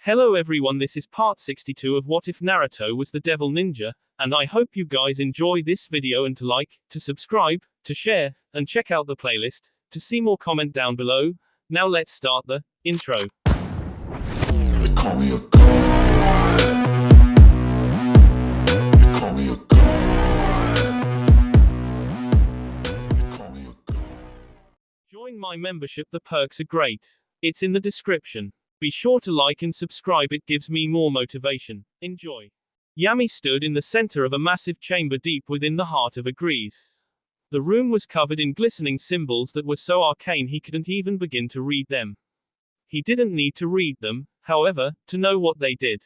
Hello everyone, this is part 62 of What If Naruto Was the Devil Ninja, and I hope you guys enjoy this video and to like, to subscribe, to share, and check out the playlist, to see more comment down below. Now let's start the intro. They call me a god. They call me a god. They call me a god. Join my membership, the perks are great. It's in the description. Be sure to like and subscribe, it gives me more motivation. Enjoy. Yami stood in the center of a massive chamber deep within the heart of a grease. The room was covered in glistening symbols that were so arcane he couldn't even begin to read them. He didn't need to read them, however, to know what they did.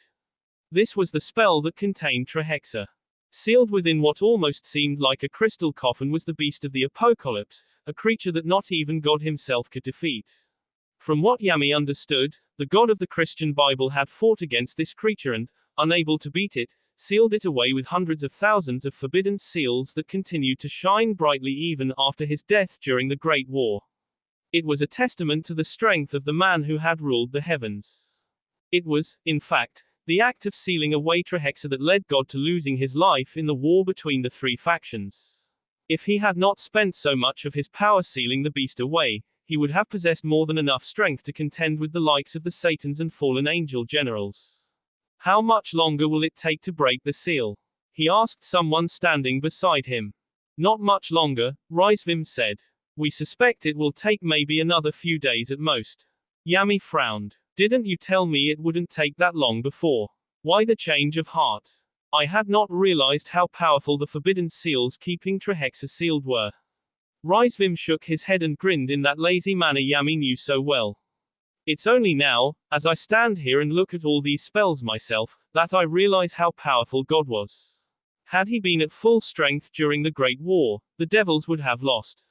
This was the spell that contained Trihexa. Sealed within what almost seemed like a crystal coffin was the beast of the apocalypse, a creature that not even God himself could defeat. From what Yami understood, the God of the Christian Bible had fought against this creature and, unable to beat it, sealed it away with hundreds of thousands of forbidden seals that continued to shine brightly even after his death during the Great War. It was a testament to the strength of the man who had ruled the heavens. It was, in fact, the act of sealing away Trihexa that led God to losing his life in the war between the three factions. If he had not spent so much of his power sealing the beast away, he would have possessed more than enough strength to contend with the likes of the Satans and fallen angel generals. How much longer will it take to break the seal? He asked someone standing beside him. Not much longer, Rizvim said. We suspect it will take maybe another few days at most. Yami frowned. Didn't you tell me it wouldn't take that long before? Why the change of heart? I had not realized how powerful the forbidden seals keeping Trihexa sealed were. Rizvim shook his head and grinned in that lazy manner Yami knew so well. It's only now, as I stand here and look at all these spells myself, that I realize how powerful God was. Had he been at full strength during the Great War, the devils would have lost.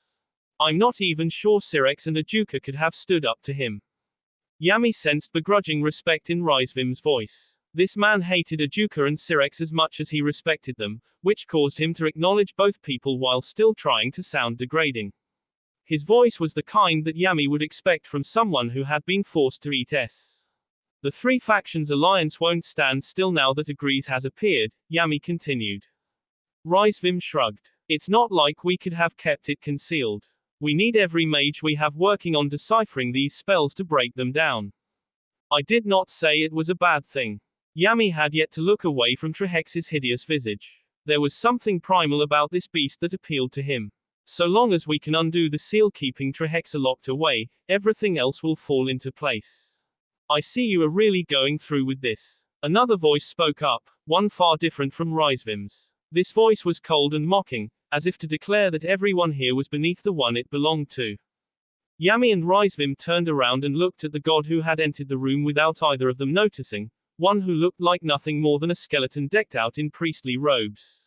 I'm not even sure Syrex and Ajuka could have stood up to him. Yami sensed begrudging respect in Rizvim's voice. This man hated Ajuka and Syrex as much as he respected them, which caused him to acknowledge both people while still trying to sound degrading. His voice was the kind that Yami would expect from someone who had been forced to eat S. The three factions alliance won't stand still now that a grease has appeared, Yami continued. Rizvim shrugged. It's not like we could have kept it concealed. We need every mage we have working on deciphering these spells to break them down. I did not say it was a bad thing. Yami had yet to look away from Trihex's hideous visage. There was something primal about this beast that appealed to him. So long as we can undo the seal keeping Trihexa locked away, everything else will fall into place. I see you are really going through with this. Another voice spoke up, one far different from Rizvim's. This voice was cold and mocking, as if to declare that everyone here was beneath the one it belonged to. Yami and Rizvim turned around and looked at the god who had entered the room without either of them noticing. One who looked like nothing more than a skeleton decked out in priestly robes.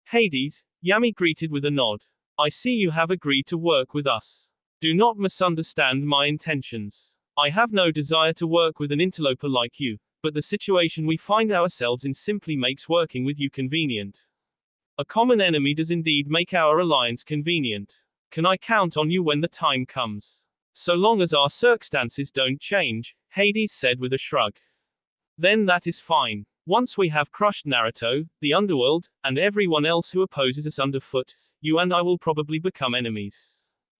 Hades, Yami greeted with a nod. I see you have agreed to work with us. Do not misunderstand my intentions. I have no desire to work with an interloper like you, but the situation we find ourselves in simply makes working with you convenient. A common enemy does indeed make our alliance convenient. Can I count on you when the time comes? So long as our circumstances don't change, Hades said with a shrug. Then that is fine. Once we have crushed Naruto, the underworld, and everyone else who opposes us underfoot, you and I will probably become enemies.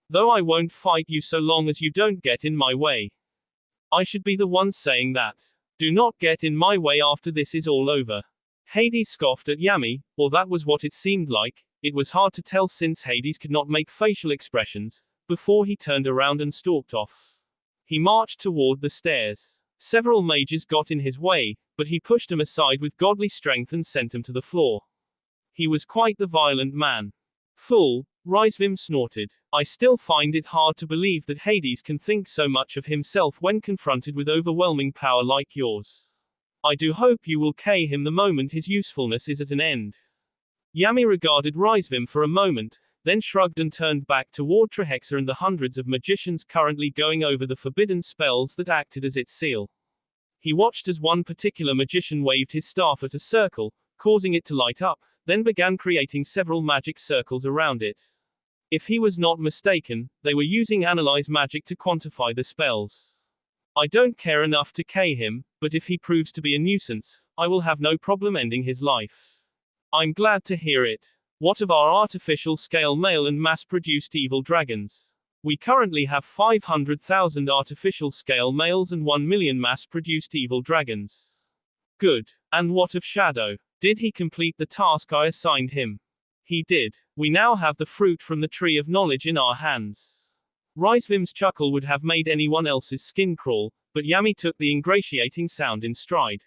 Though I won't fight you so long as you don't get in my way. I should be the one saying that. Do not get in my way after this is all over. Hades scoffed at Yami, or that was what it seemed like. It was hard to tell since Hades could not make facial expressions, before he turned around and stalked off. He marched toward the stairs. Several mages got in his way, but he pushed them aside with godly strength and sent them to the floor. He was quite the violent man. Fool, Rizvim snorted. I still find it hard to believe that Hades can think so much of himself when confronted with overwhelming power like yours. I do hope you will K him the moment his usefulness is at an end. Yami regarded Rizvim for a moment, then shrugged and turned back toward Trihexa and the hundreds of magicians currently going over the forbidden spells that acted as its seal. He watched as one particular magician waved his staff at a circle, causing it to light up, then began creating several magic circles around it. If he was not mistaken, they were using analyze magic to quantify the spells. I don't care enough to K him, but if he proves to be a nuisance, I will have no problem ending his life. I'm glad to hear it. What of our artificial scale male and mass-produced evil dragons? We currently have 500,000 artificial scale males and 1 million mass-produced evil dragons. Good. And what of Shadow? Did he complete the task I assigned him? He did. We now have the fruit from the tree of knowledge in our hands. Rizvim's chuckle would have made anyone else's skin crawl, but Yami took the ingratiating sound in stride.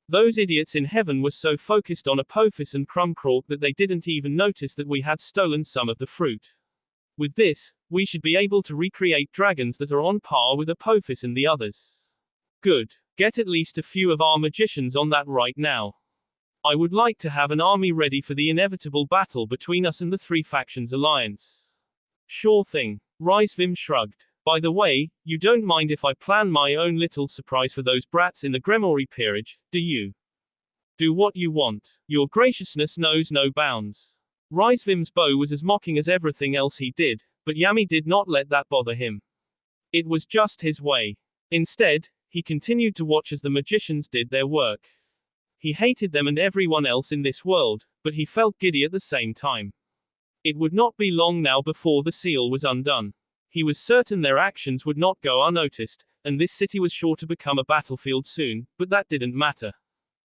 Those idiots in heaven were so focused on Apophis and Crumcrawk that they didn't even notice that we had stolen some of the fruit. With this, we should be able to recreate dragons that are on par with Apophis and the others. Good. Get at least a few of our magicians on that right now. I would like to have an army ready for the inevitable battle between us and the Three Factions Alliance. Sure thing. Rizvim shrugged. By the way, you don't mind if I plan my own little surprise for those brats in the Grimoire Peerage, do you? Do what you want. Your graciousness knows no bounds. Rizvim's bow was as mocking as everything else he did, but Yami did not let that bother him. It was just his way. Instead, he continued to watch as the magicians did their work. He hated them and everyone else in this world, but he felt giddy at the same time. It would not be long now before the seal was undone. He was certain their actions would not go unnoticed, and this city was sure to become a battlefield soon, but that didn't matter.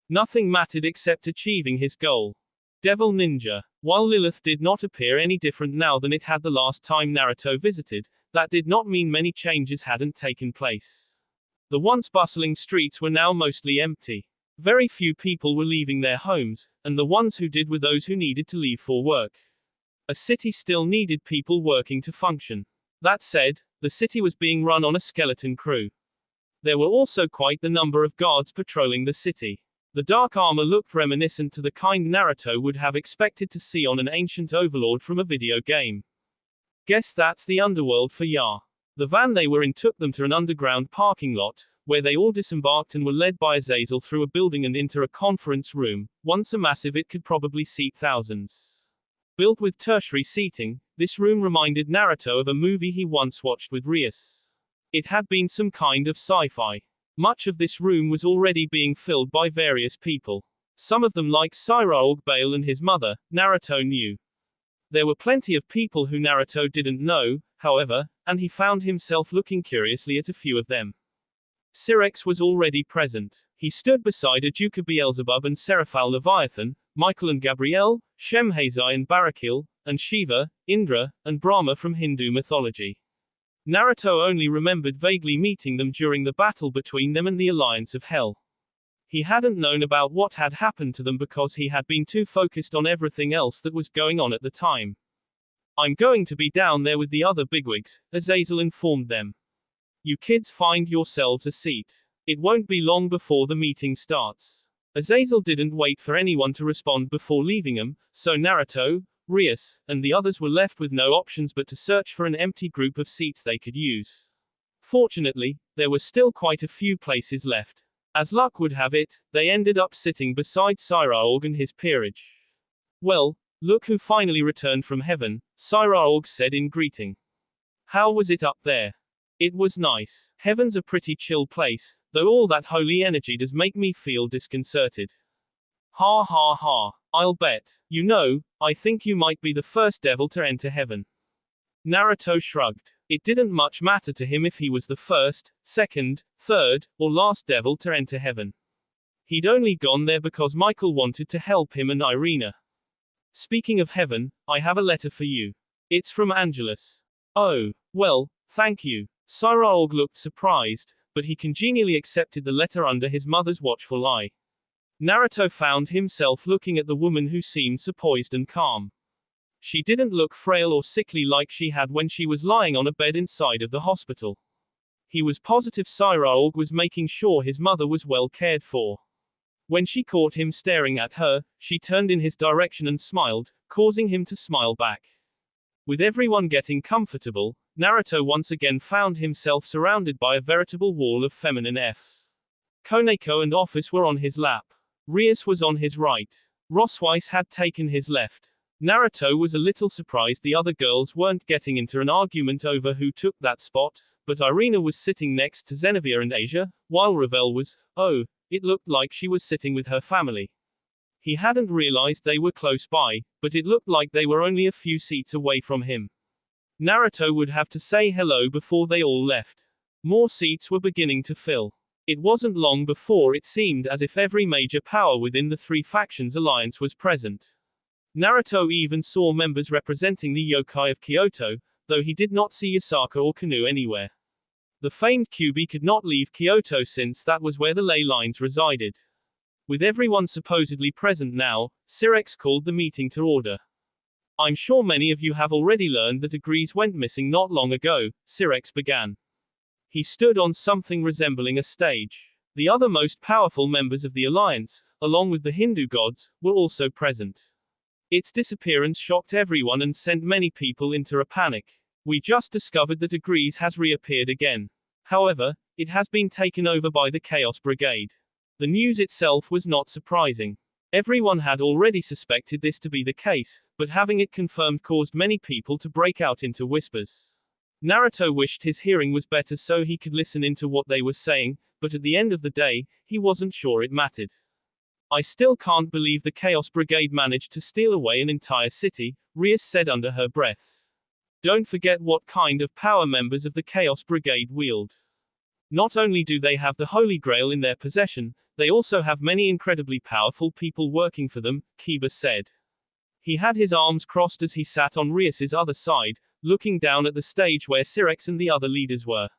Nothing mattered except achieving his goal. Devil Ninja. While Lilith did not appear any different now than it had the last time Naruto visited, that did not mean many changes hadn't taken place. The once bustling streets were now mostly empty. Very few people were leaving their homes, and the ones who did were those who needed to leave for work. A city still needed people working to function. That said, the city was being run on a skeleton crew. There were also quite the number of guards patrolling the city. The dark armor looked reminiscent to the kind Naruto would have expected to see on an ancient overlord from a video game. Guess that's the underworld for ya. The van they were in took them to an underground parking lot, where they all disembarked and were led by Azazel through a building and into a conference room. Once a massive, it could probably seat thousands. Built with tertiary seating, this room reminded Naruto of a movie he once watched with Rias. It had been some kind of sci-fi. Much of this room was already being filled by various people. Some of them, like Siraog Bale and his mother, Naruto knew. There were plenty of people who Naruto didn't know, however, and he found himself looking curiously at a few of them. Syrex was already present. He stood beside Ajuka Beelzebub and Seraphal Leviathan, Michael and Gabrielle, Shemhazai and Barakil, and Shiva, Indra, and Brahma from Hindu mythology. Naruto only remembered vaguely meeting them during the battle between them and the Alliance of Hell. He hadn't known about what had happened to them because he had been too focused on everything else that was going on at the time. I'm going to be down there with the other bigwigs, Azazel informed them. You kids find yourselves a seat. It won't be long before the meeting starts. Azazel didn't wait for anyone to respond before leaving him, so Naruto, Rias, and the others were left with no options but to search for an empty group of seats they could use. Fortunately, there were still quite a few places left. As luck would have it, they ended up sitting beside Siraog and his peerage. Well, look who finally returned from heaven, Siraog said in greeting. How was it up there? It was nice. Heaven's a pretty chill place, though all that holy energy does make me feel disconcerted. Ha ha ha. I'll bet. You know, I think you might be the first devil to enter heaven. Naruto shrugged. It didn't much matter to him if he was the first, second, third, or last devil to enter heaven. He'd only gone there because Michael wanted to help him and Irina. Speaking of heaven, I have a letter for you. It's from Angelus. Oh, well, thank you. Siraog looked surprised, but he congenially accepted the letter under his mother's watchful eye. Naruto found himself looking at the woman who seemed so poised and calm. She didn't look frail or sickly like she had when she was lying on a bed inside of the hospital. He was positive Siraog was making sure his mother was well cared for. When she caught him staring at her, she turned in his direction and smiled, causing him to smile back. With everyone getting comfortable, Naruto once again found himself surrounded by a veritable wall of feminine F's. Koneko and Office were on his lap. Rias was on his right. Rosweiss had taken his left. Naruto was a little surprised the other girls weren't getting into an argument over who took that spot, But Irina was sitting next to Zenevia and Asia, while Ravel was, oh, it looked like she was sitting with her family. He hadn't realized they were close by, but it looked like they were only a few seats away from him. Naruto would have to say hello before they all left. More seats were beginning to fill. It wasn't long before it seemed as if every major power within the three factions alliance was present. Naruto even saw members representing the yokai of Kyoto, though he did not see Yasaka or Kanu anywhere. The famed Kyuubi could not leave Kyoto since that was where the ley lines resided. With everyone supposedly present now, Sirex called the meeting to order. I'm sure many of you have already learned that Agrees went missing not long ago, Sirex began. He stood on something resembling a stage. The other most powerful members of the alliance, along with the Hindu gods, were also present. Its disappearance shocked everyone and sent many people into a panic. We just discovered that Agrees has reappeared again. However, it has been taken over by the Chaos Brigade. The news itself was not surprising. Everyone had already suspected this to be the case, but having it confirmed caused many people to break out into whispers. Naruto wished his hearing was better so he could listen into what they were saying, but at the end of the day, he wasn't sure it mattered. I still can't believe the Chaos Brigade managed to steal away an entire city, Rias said under her breath. Don't forget what kind of power members of the Chaos Brigade wield. Not only do they have the Holy Grail in their possession, they also have many incredibly powerful people working for them, Kiba said. He had his arms crossed as he sat on Rias's other side, looking down at the stage where Sirex and the other leaders were.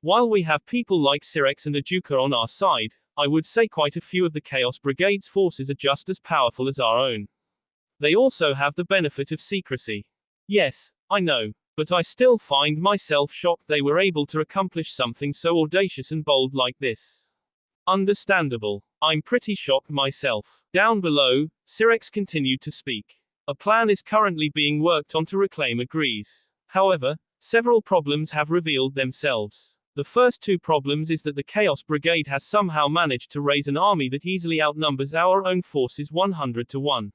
While we have people like Sirex and Ajuka on our side, I would say quite a few of the Chaos Brigade's forces are just as powerful as our own. They also have the benefit of secrecy. Yes, I know, but I still find myself shocked they were able to accomplish something so audacious and bold like this. Understandable. I'm pretty shocked myself. Down below, Sirex continued to speak. A plan is currently being worked on to reclaim Agrees. However, several problems have revealed themselves. The first two problems is that the Chaos Brigade has somehow managed to raise an army that easily outnumbers our own forces 100 to 1.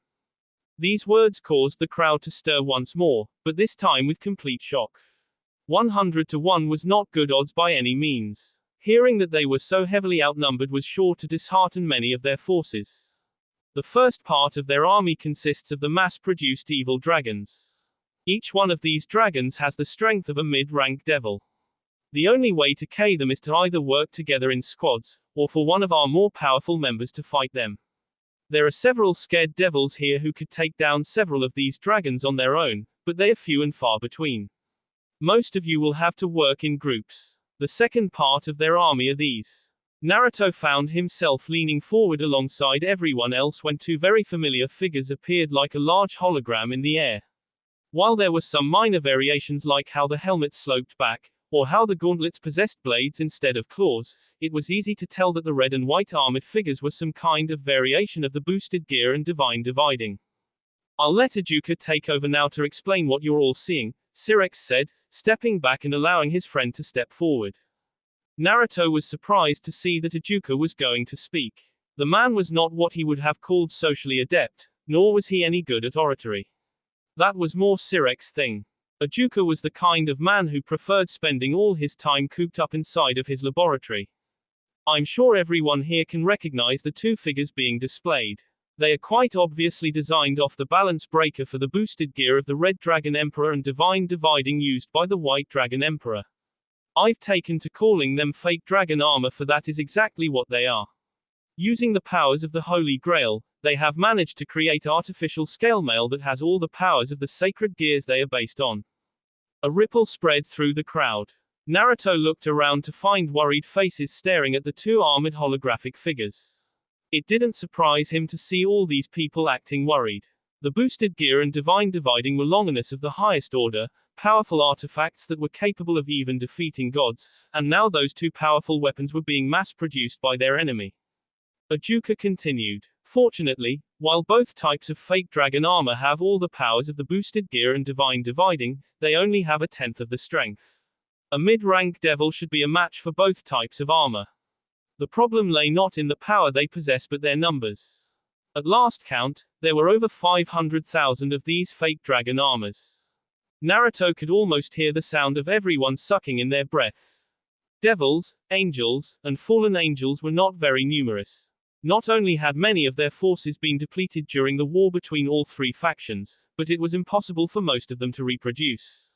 These words caused the crowd to stir once more, but this time with complete shock. 100 to 1 was not good odds by any means. Hearing that they were so heavily outnumbered was sure to dishearten many of their forces. The first part of their army consists of the mass-produced evil dragons. Each one of these dragons has the strength of a mid-rank devil. The only way to KO them is to either work together in squads, or for one of our more powerful members to fight them. There are several scared devils here who could take down several of these dragons on their own, but they are few and far between. Most of you will have to work in groups. The second part of their army are these. Naruto found himself leaning forward alongside everyone else when two very familiar figures appeared like a large hologram in the air. While there were some minor variations like how the helmet sloped back, or how the gauntlets possessed blades instead of claws, it was easy to tell that the red and white armored figures were some kind of variation of the boosted gear and divine dividing. I'll let Ajuka take over now to explain what you're all seeing, Sirex said, stepping back and allowing his friend to step forward. Naruto was surprised to see that Ajuka was going to speak. The man was not what he would have called socially adept, nor was he any good at oratory. That was more Sirex's thing. Ajuka was the kind of man who preferred spending all his time cooped up inside of his laboratory. I'm sure everyone here can recognize the two figures being displayed. They are quite obviously designed off the balance breaker for the boosted gear of the Red Dragon Emperor and divine dividing used by the White Dragon Emperor. I've taken to calling them fake dragon armor for that is exactly what they are. Using the powers of the Holy Grail, they have managed to create artificial scale mail that has all the powers of the sacred gears they are based on. A ripple spread through the crowd. Naruto looked around to find worried faces staring at the two armored holographic figures. It didn't surprise him to see all these people acting worried. The boosted gear and divine dividing were Longinus of the highest order, powerful artifacts that were capable of even defeating gods, and now those two powerful weapons were being mass-produced by their enemy. Ajuka continued. Fortunately, while both types of fake dragon armor have all the powers of the boosted gear and divine dividing, they only have a tenth of the strength. A mid-rank devil should be a match for both types of armor. The problem lay not in the power they possess but their numbers. At last count, there were over 500,000 of these fake dragon armors. Naruto could almost hear the sound of everyone sucking in their breath. Devils, angels, and fallen angels were not very numerous. Not only had many of their forces been depleted during the war between all three factions, but it was impossible for most of them to reproduce.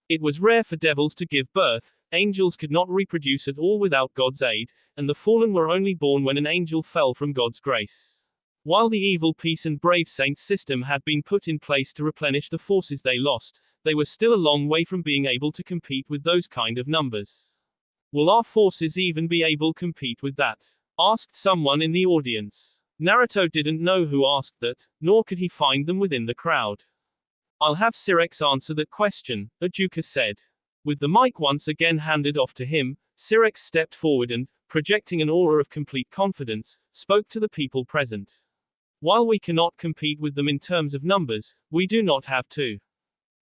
It was rare for devils to give birth, angels could not reproduce at all without God's aid, and the fallen were only born when an angel fell from God's grace. While the evil peace and brave saints system had been put in place to replenish the forces they lost, they were still a long way from being able to compete with those kind of numbers. Will our forces even be able to compete with that? Asked someone in the audience. Naruto didn't know who asked that, nor could he find them within the crowd. I'll have Sirex answer that question, Ajuka said. With the mic once again handed off to him, Sirex stepped forward and, projecting an aura of complete confidence, spoke to the people present. While we cannot compete with them in terms of numbers, we do not have to.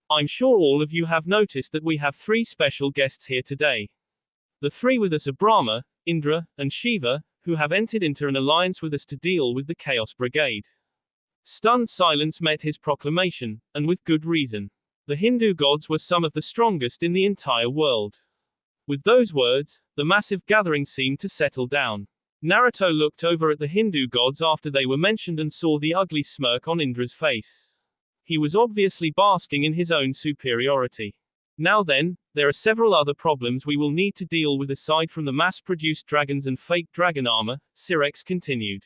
I'm sure all of you have noticed that we have 3 special guests here today. The 3 with us are Brahma, Indra, and Shiva, who have entered into an alliance with us to deal with the Chaos Brigade. Stunned silence met his proclamation, and with good reason. The Hindu gods were some of the strongest in the entire world. With those words, the massive gathering seemed to settle down. Naruto looked over at the Hindu gods after they were mentioned and saw the ugly smirk on Indra's face. He was obviously basking in his own superiority. Now then, there are several other problems we will need to deal with aside from the mass-produced dragons and fake dragon armor, Sirex continued.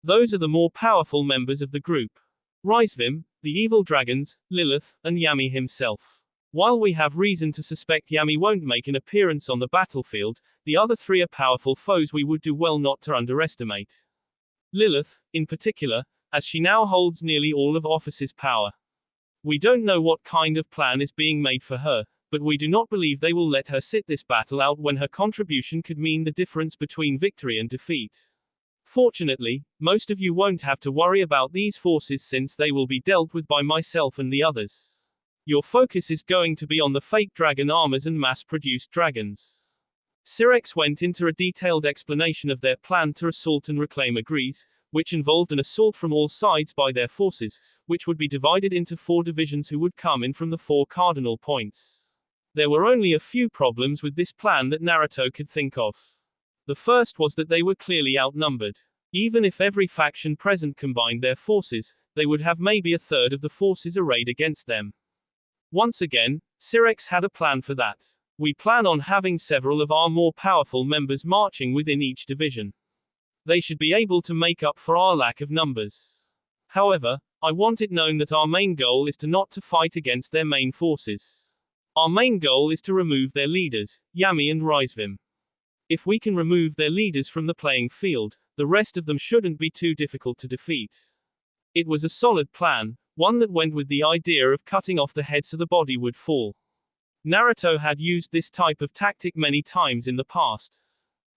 Those are the more powerful members of the group. Rizvim, the evil dragons, Lilith, and Yami himself. While we have reason to suspect Yami won't make an appearance on the battlefield, the other 3 are powerful foes we would do well not to underestimate. Lilith, in particular, as she now holds nearly all of Office's power. We don't know what kind of plan is being made for her, but we do not believe they will let her sit this battle out when her contribution could mean the difference between victory and defeat. Fortunately, most of you won't have to worry about these forces since they will be dealt with by myself and the others. Your focus is going to be on the fake dragon armors and mass-produced dragons. Sirex went into a detailed explanation of their plan to assault and reclaim Agrees, which involved an assault from all sides by their forces, which would be divided into 4 divisions who would come in from the 4 cardinal points. There were only a few problems with this plan that Naruto could think of. The first was that they were clearly outnumbered. Even if every faction present combined their forces, they would have maybe a third of the forces arrayed against them. Once again, Sirex had a plan for that. We plan on having several of our more powerful members marching within each division. They should be able to make up for our lack of numbers. However, I want it known that our main goal is to not to fight against their main forces. Our main goal is to remove their leaders, Yami and Rizvim. If we can remove their leaders from the playing field, the rest of them shouldn't be too difficult to defeat. It was a solid plan, one that went with the idea of cutting off the head so the body would fall. Naruto had used this type of tactic many times in the past.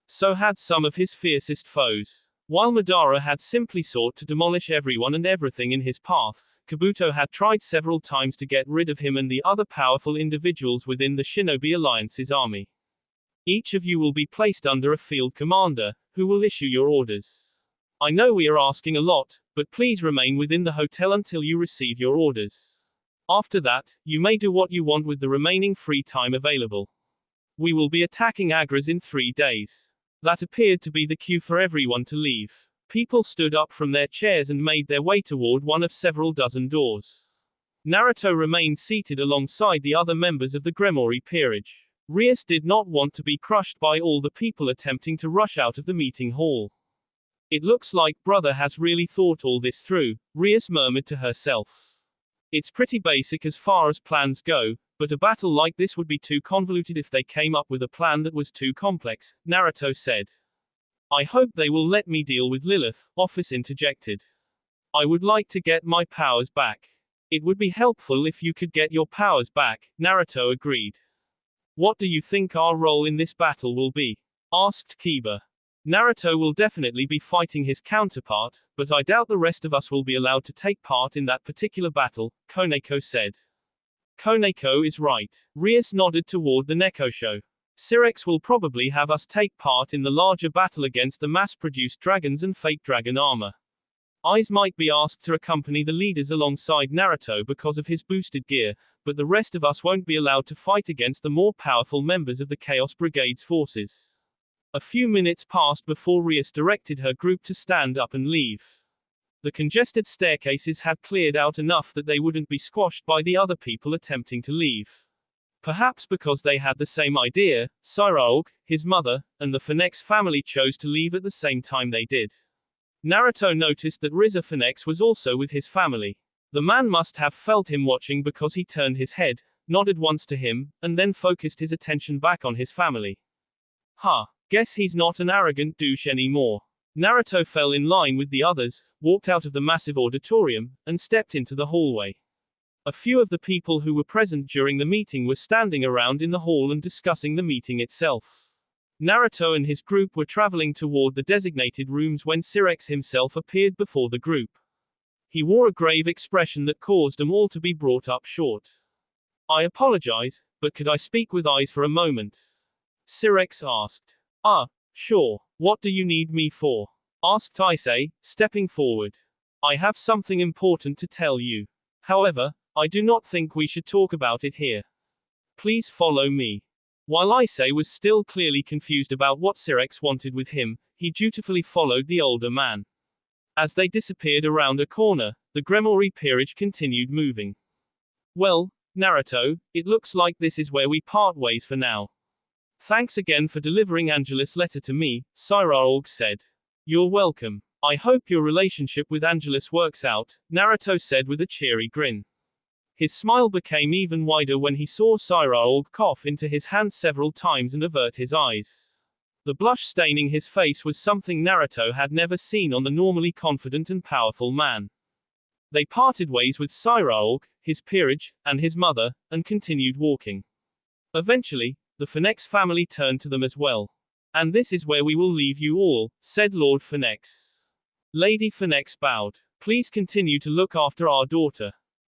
So had some of his fiercest foes. While Madara had simply sought to demolish everyone and everything in his path, Kabuto had tried several times to get rid of him and the other powerful individuals within the Shinobi Alliance's army. Each of you will be placed under a field commander, who will issue your orders. I know we are asking a lot, but please remain within the hotel until you receive your orders. After that, you may do what you want with the remaining free time available. We will be attacking Agras in 3 days. That appeared to be the cue for everyone to leave. People stood up from their chairs and made their way toward one of several dozen doors. Naruto remained seated alongside the other members of the Gremory peerage. Rias did not want to be crushed by all the people attempting to rush out of the meeting hall. It looks like brother has really thought all this through, Rias murmured to herself. It's pretty basic as far as plans go, but a battle like this would be too convoluted if they came up with a plan that was too complex, Naruto said. I hope they will let me deal with Lilith, Office interjected. I would like to get my powers back. It would be helpful if you could get your powers back, Naruto agreed. What do you think our role in this battle will be? Asked Kiba. Naruto will definitely be fighting his counterpart, but I doubt the rest of us will be allowed to take part in that particular battle, Koneko said. Koneko is right. Rias nodded toward the Nekosho. Sirex will probably have us take part in the larger battle against the mass-produced dragons and fake dragon armor. Aiz might be asked to accompany the leaders alongside Naruto because of his boosted gear, but the rest of us won't be allowed to fight against the more powerful members of the Chaos Brigade's forces. A few minutes passed before Rias directed her group to stand up and leave. The congested staircases had cleared out enough that they wouldn't be squashed by the other people attempting to leave. Perhaps because they had the same idea, Siraog, his mother, and the Phoenix family chose to leave at the same time they did. Naruto noticed that Riza Phoenix was also with his family. The man must have felt him watching because he turned his head, nodded once to him, and then focused his attention back on his family. Guess he's not an arrogant douche anymore. Naruto fell in line with the others, walked out of the massive auditorium, and stepped into the hallway. A few of the people who were present during the meeting were standing around in the hall and discussing the meeting itself. Naruto and his group were traveling toward the designated rooms when Sirex himself appeared before the group. He wore a grave expression that caused them all to be brought up short. I apologize, but could I speak with Aiz for a moment? Sirex asked. Sure. What do you need me for? Asked Taisei, stepping forward. I have something important to tell you. However, I do not think we should talk about it here. Please follow me. While Aisei was still clearly confused about what Sirex wanted with him, he dutifully followed the older man. As they disappeared around a corner, the Gremori peerage continued moving. Well, Naruto, it looks like this is where we part ways for now. Thanks again for delivering Angelus' letter to me, Siraog said. You're welcome. I hope your relationship with Angelus works out, Naruto said with a cheery grin. His smile became even wider when he saw Siraog cough into his hand several times and avert his eyes. The blush staining his face was something Naruto had never seen on the normally confident and powerful man. They parted ways with Siraog, his peerage, and his mother, and continued walking. Eventually, the Phoenix family turned to them as well. And this is where we will leave you all, said Lord Phoenix. Lady Phoenix bowed. Please continue to look after our daughter.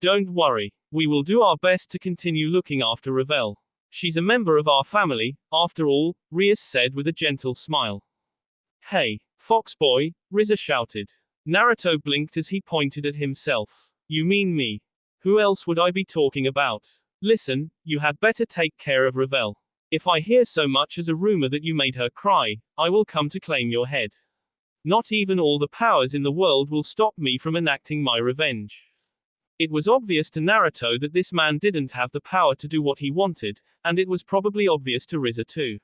Don't worry. We will do our best to continue looking after Ravel. She's a member of our family, after all, Rias said with a gentle smile. Hey, fox boy, Riza shouted. Naruto blinked as he pointed at himself. You mean me? Who else would I be talking about? Listen, you had better take care of Ravel. If I hear so much as a rumor that you made her cry, I will come to claim your head. Not even all the powers in the world will stop me from enacting my revenge. It was obvious to Naruto that this man didn't have the power to do what he wanted, and it was probably obvious to Riza too.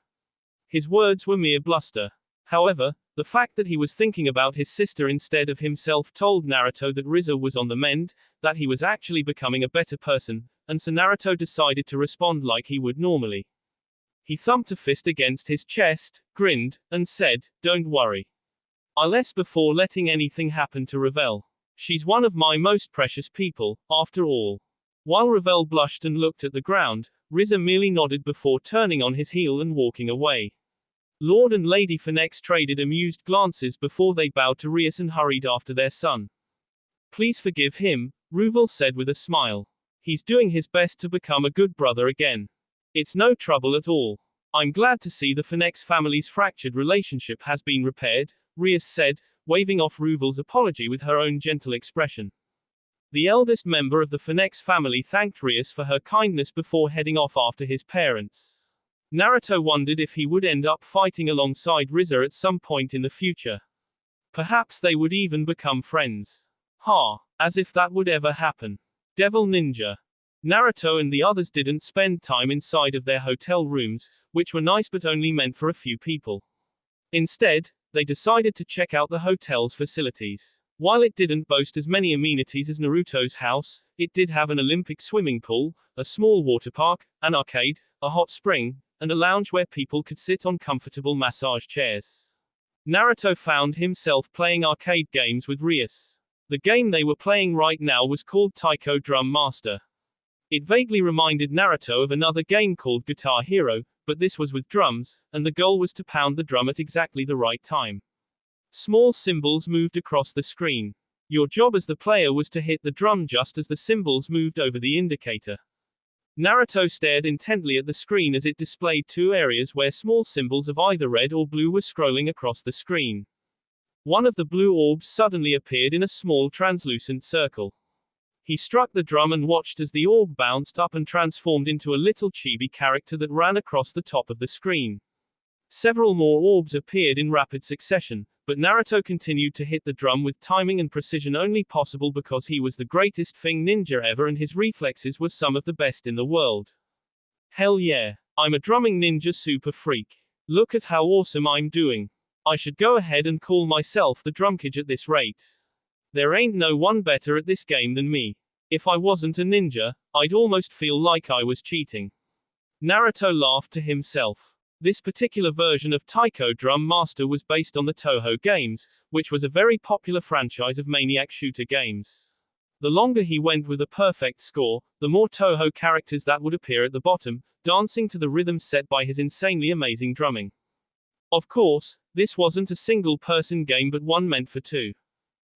His words were mere bluster. However, the fact that he was thinking about his sister instead of himself told Naruto that Riza was on the mend, that he was actually becoming a better person, and so Naruto decided to respond like he would normally. He thumped a fist against his chest, grinned, and said, Don't worry. I'll less before letting anything happen to Ravel. She's one of my most precious people, after all. While Ravel blushed and looked at the ground, Riza merely nodded before turning on his heel and walking away. Lord and Lady Phoenix traded amused glances before they bowed to Rias and hurried after their son. Please forgive him, Ruvel said with a smile. He's doing his best to become a good brother again. It's no trouble at all. I'm glad to see the Phoenix family's fractured relationship has been repaired, Rias said, waving off Ruvel's apology with her own gentle expression. The eldest member of the Phoenix family thanked Rias for her kindness before heading off after his parents. Naruto wondered if he would end up fighting alongside Riza at some point in the future. Perhaps they would even become friends. As if that would ever happen. Devil Ninja. Naruto and the others didn't spend time inside of their hotel rooms, which were nice but only meant for a few people. Instead, they decided to check out the hotel's facilities. While it didn't boast as many amenities as Naruto's house, it did have an Olympic swimming pool, a small water park, an arcade, a hot spring, and a lounge where people could sit on comfortable massage chairs. Naruto found himself playing arcade games with Rias. The game they were playing right now was called Taiko Drum Master. It vaguely reminded Naruto of another game called Guitar Hero, but this was with drums, and the goal was to pound the drum at exactly the right time. Small cymbals moved across the screen. Your job as the player was to hit the drum just as the cymbals moved over the indicator. Naruto stared intently at the screen as it displayed two areas where small symbols of either red or blue were scrolling across the screen. One of the blue orbs suddenly appeared in a small translucent circle. He struck the drum and watched as the orb bounced up and transformed into a little chibi character that ran across the top of the screen. Several more orbs appeared in rapid succession, but Naruto continued to hit the drum with timing and precision only possible because he was the greatest Fing ninja ever and his reflexes were some of the best in the world. Hell yeah. I'm a drumming ninja super freak. Look at how awesome I'm doing. I should go ahead and call myself the drumkage at this rate. There ain't no one better at this game than me. If I wasn't a ninja, I'd almost feel like I was cheating. Naruto laughed to himself. This particular version of Taiko Drum Master was based on the Toho games, which was a very popular franchise of maniac shooter games. The longer he went with a perfect score, the more Toho characters that would appear at the bottom, dancing to the rhythm set by his insanely amazing drumming. Of course, this wasn't a single-person game but one meant for two.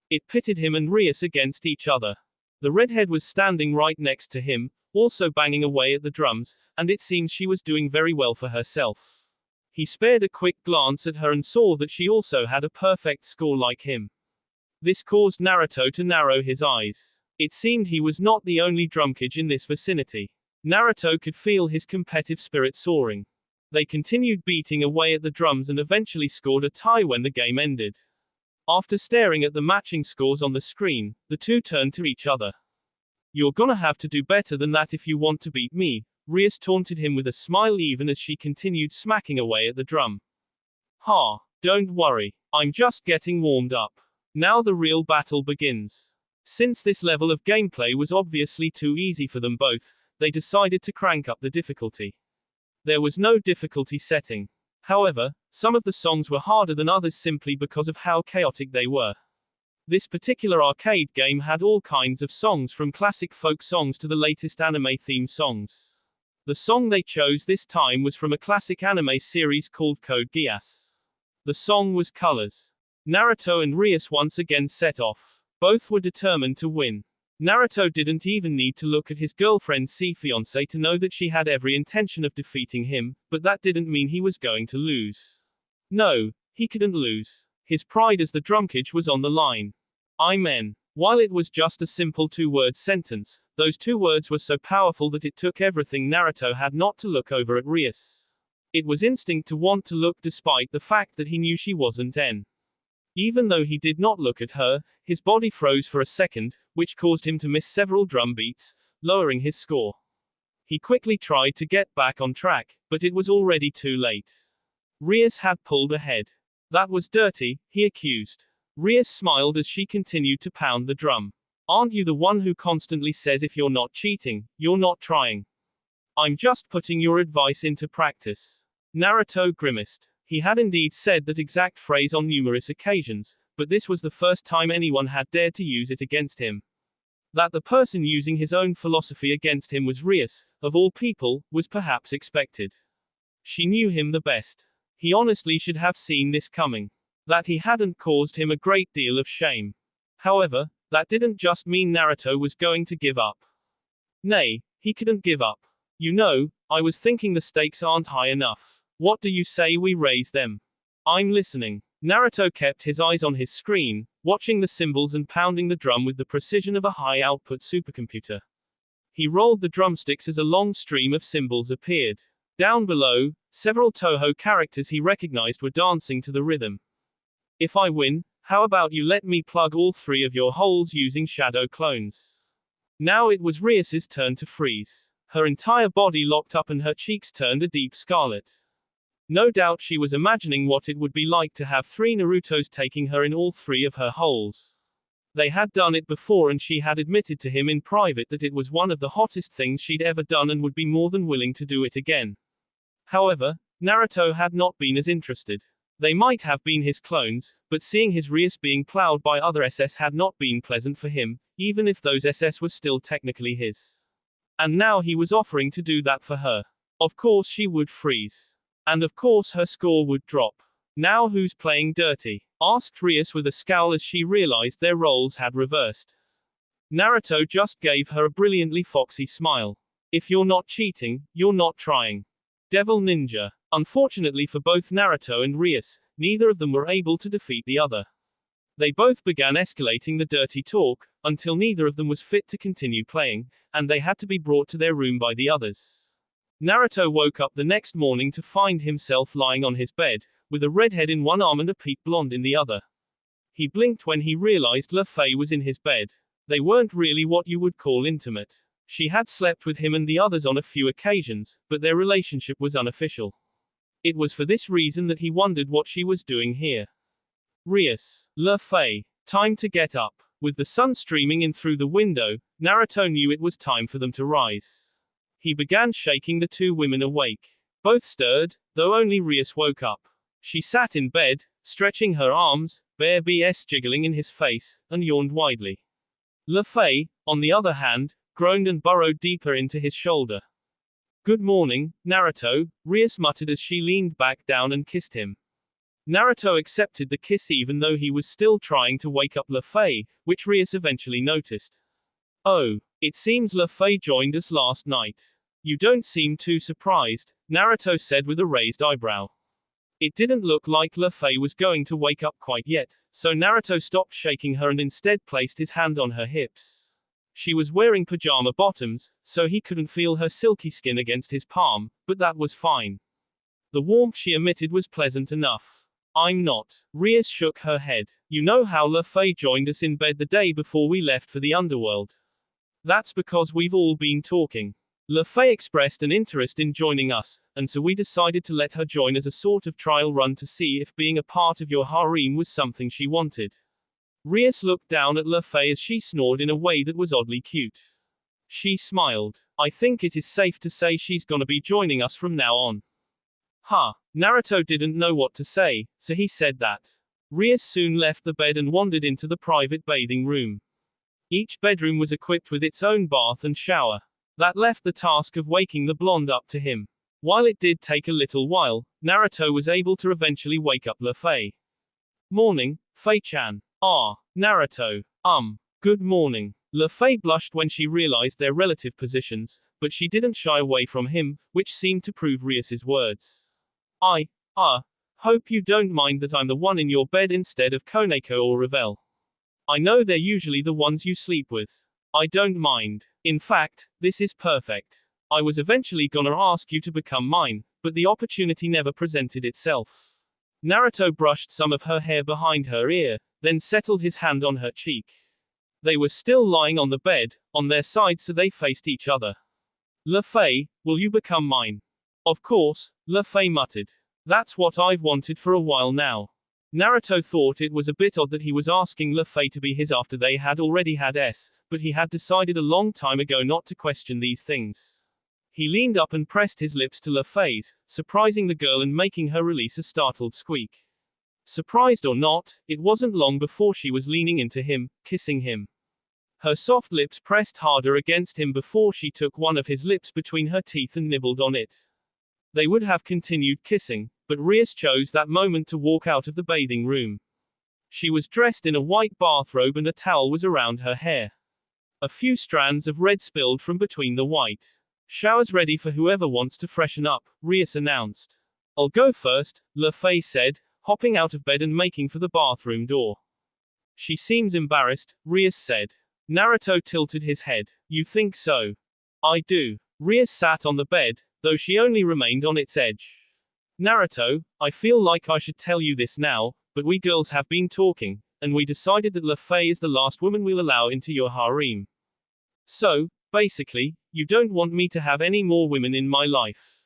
It pitted him and Rias against each other. The redhead was standing right next to him, also banging away at the drums, and it seems she was doing very well for herself. He spared a quick glance at her and saw that she also had a perfect score like him. This caused Naruto to narrow his eyes. It seemed he was not the only drumkage in this vicinity. Naruto could feel his competitive spirit soaring. They continued beating away at the drums and eventually scored a tie when the game ended. After staring at the matching scores on the screen, the two turned to each other. You're gonna have to do better than that if you want to beat me, Rias taunted him with a smile even as she continued smacking away at the drum. Ha, don't worry, I'm just getting warmed up. Now the real battle begins. Since this level of gameplay was obviously too easy for them both, they decided to crank up the difficulty. There was no difficulty setting. However, some of the songs were harder than others simply because of how chaotic they were. This particular arcade game had all kinds of songs from classic folk songs to the latest anime theme songs. The song they chose this time was from a classic anime series called Code Geass. The song was Colors. Naruto and Rias once again set off. Both were determined to win. Naruto didn't even need to look at his girlfriend's fiancée to know that she had every intention of defeating him, but that didn't mean he was going to lose. No, he couldn't lose. His pride as the drumkage was on the line. Amen. While it was just a simple two-word sentence, those two words were so powerful that it took everything Naruto had not to look over at Rias. It was instinct to want to look despite the fact that he knew she wasn't N. Even though he did not look at her, his body froze for a second, which caused him to miss several drum beats, lowering his score. He quickly tried to get back on track, but it was already too late. Rias had pulled ahead. That was dirty, he accused. Rias smiled as she continued to pound the drum. Aren't you the one who constantly says if you're not cheating, you're not trying? I'm just putting your advice into practice. Naruto grimaced. He had indeed said that exact phrase on numerous occasions, but this was the first time anyone had dared to use it against him. That the person using his own philosophy against him was Rias, of all people, was perhaps expected. She knew him the best. He honestly should have seen this coming. That he hadn't caused him a great deal of shame. However, that didn't just mean Naruto was going to give up. Nay, he couldn't give up. You know, I was thinking the stakes aren't high enough. What do you say we raise them? I'm listening. Naruto kept his eyes on his screen, watching the symbols and pounding the drum with the precision of a high-output supercomputer. He rolled the drumsticks as a long stream of symbols appeared. Down below, several Toho characters he recognized were dancing to the rhythm. If I win, how about you let me plug all three of your holes using shadow clones? Now it was Rias's turn to freeze. Her entire body locked up and her cheeks turned a deep scarlet. No doubt she was imagining what it would be like to have three Narutos taking her in all three of her holes. They had done it before and she had admitted to him in private that it was one of the hottest things she'd ever done and would be more than willing to do it again. However, Naruto had not been as interested. They might have been his clones, but seeing his Rias being plowed by other SS had not been pleasant for him, even if those SS were still technically his. And now he was offering to do that for her. Of course she would freeze. And of course her score would drop. Now who's playing dirty? Asked Rias with a scowl as she realized their roles had reversed. Naruto just gave her a brilliantly foxy smile. If you're not cheating, you're not trying. Devil Ninja. Unfortunately for both Naruto and Rias, neither of them were able to defeat the other. They both began escalating the dirty talk, until neither of them was fit to continue playing, and they had to be brought to their room by the others. Naruto woke up the next morning to find himself lying on his bed, with a redhead in one arm and a peak blonde in the other. He blinked when he realized Luffy was in his bed. They weren't really what you would call intimate. She had slept with him and the others on a few occasions, but their relationship was unofficial. It was for this reason that he wondered what she was doing here. Rias. Luffy. Time to get up. With the sun streaming in through the window, Naruto knew it was time for them to rise. He began shaking the two women awake. Both stirred, though only Rias woke up. She sat in bed, stretching her arms, bare BS jiggling in his face, and yawned widely. Luffy, on the other hand, groaned and burrowed deeper into his shoulder. Good morning, Naruto, Rias muttered as she leaned back down and kissed him. Naruto accepted the kiss even though he was still trying to wake up Luffy, which Rias eventually noticed. Oh, it seems Luffy joined us last night. You don't seem too surprised, Naruto said with a raised eyebrow. It didn't look like Luffy was going to wake up quite yet, so Naruto stopped shaking her and instead placed his hand on her hips. She was wearing pajama bottoms, so he couldn't feel her silky skin against his palm, but that was fine. The warmth she emitted was pleasant enough. I'm not. Rias shook her head. You know how Luffy joined us in bed the day before we left for the underworld. That's because we've all been talking. Luffy expressed an interest in joining us, and so we decided to let her join as a sort of trial run to see if being a part of your harem was something she wanted. Rias looked down at Luffy as she snored in a way that was oddly cute. She smiled. I think it is safe to say she's gonna be joining us from now on. Huh. Naruto didn't know what to say, so he said that. Rias soon left the bed and wandered into the private bathing room. Each bedroom was equipped with its own bath and shower. That left the task of waking the blonde up to him. While it did take a little while, Naruto was able to eventually wake up Luffy. Morning, Fei-chan. Ah, Naruto. Good morning. Luffy blushed when she realized their relative positions, but she didn't shy away from him, which seemed to prove Rias's words. I hope you don't mind that I'm the one in your bed instead of Koneko or Ravel. I know they're usually the ones you sleep with. I don't mind. In fact, this is perfect. I was eventually gonna ask you to become mine, but the opportunity never presented itself. Naruto brushed some of her hair behind her ear, then settled his hand on her cheek. They were still lying on the bed, on their sides so they faced each other. Luffy, will you become mine? Of course, Luffy muttered. That's what I've wanted for a while now. Naruto thought it was a bit odd that he was asking Luffy to be his after they had already had but he had decided a long time ago not to question these things. He leaned up and pressed his lips to Luffy's, surprising the girl and making her release a startled squeak. Surprised or not, it wasn't long before she was leaning into him, kissing him. Her soft lips pressed harder against him before she took one of his lips between her teeth and nibbled on it. They would have continued kissing, but Rias chose that moment to walk out of the bathing room. She was dressed in a white bathrobe and a towel was around her hair. A few strands of red spilled from between the white. Shower's ready for whoever wants to freshen up, Rias announced. I'll go first, Luffy said, hopping out of bed and making for the bathroom door. She seems embarrassed, Rias said. Naruto tilted his head. You think so? I do. Rias sat on the bed, though she only remained on its edge. Naruto, I feel like I should tell you this now, but we girls have been talking, and we decided that Luffy is the last woman we'll allow into your harem. So, basically, you don't want me to have any more women in my life?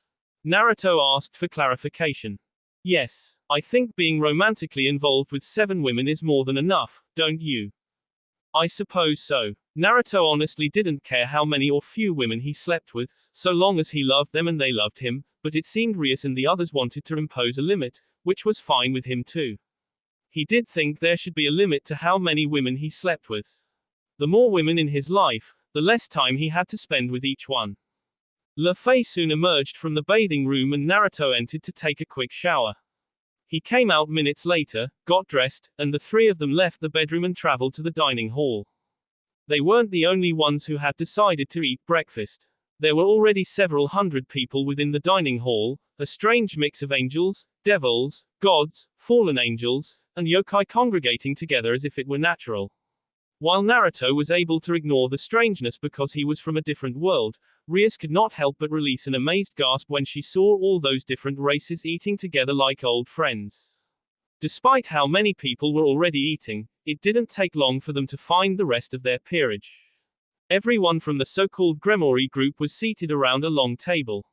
Naruto asked for clarification. Yes, I think being romantically involved with 7 women is more than enough, don't you? I suppose so. Naruto honestly didn't care how many or few women he slept with, so long as he loved them and they loved him, but it seemed Rias and the others wanted to impose a limit, which was fine with him too. He did think there should be a limit to how many women he slept with. The more women in his life, the less time he had to spend with each one. Luffy soon emerged from the bathing room and Naruto entered to take a quick shower. He came out minutes later, got dressed, and the three of them left the bedroom and traveled to the dining hall. They weren't the only ones who had decided to eat breakfast. There were already several hundred people within the dining hall, a strange mix of angels, devils, gods, fallen angels, and yokai congregating together as if it were natural. While Naruto was able to ignore the strangeness because he was from a different world, Rias could not help but release an amazed gasp when she saw all those different races eating together like old friends. Despite how many people were already eating, it didn't take long for them to find the rest of their peerage. Everyone from the so-called Gremory group was seated around a long table.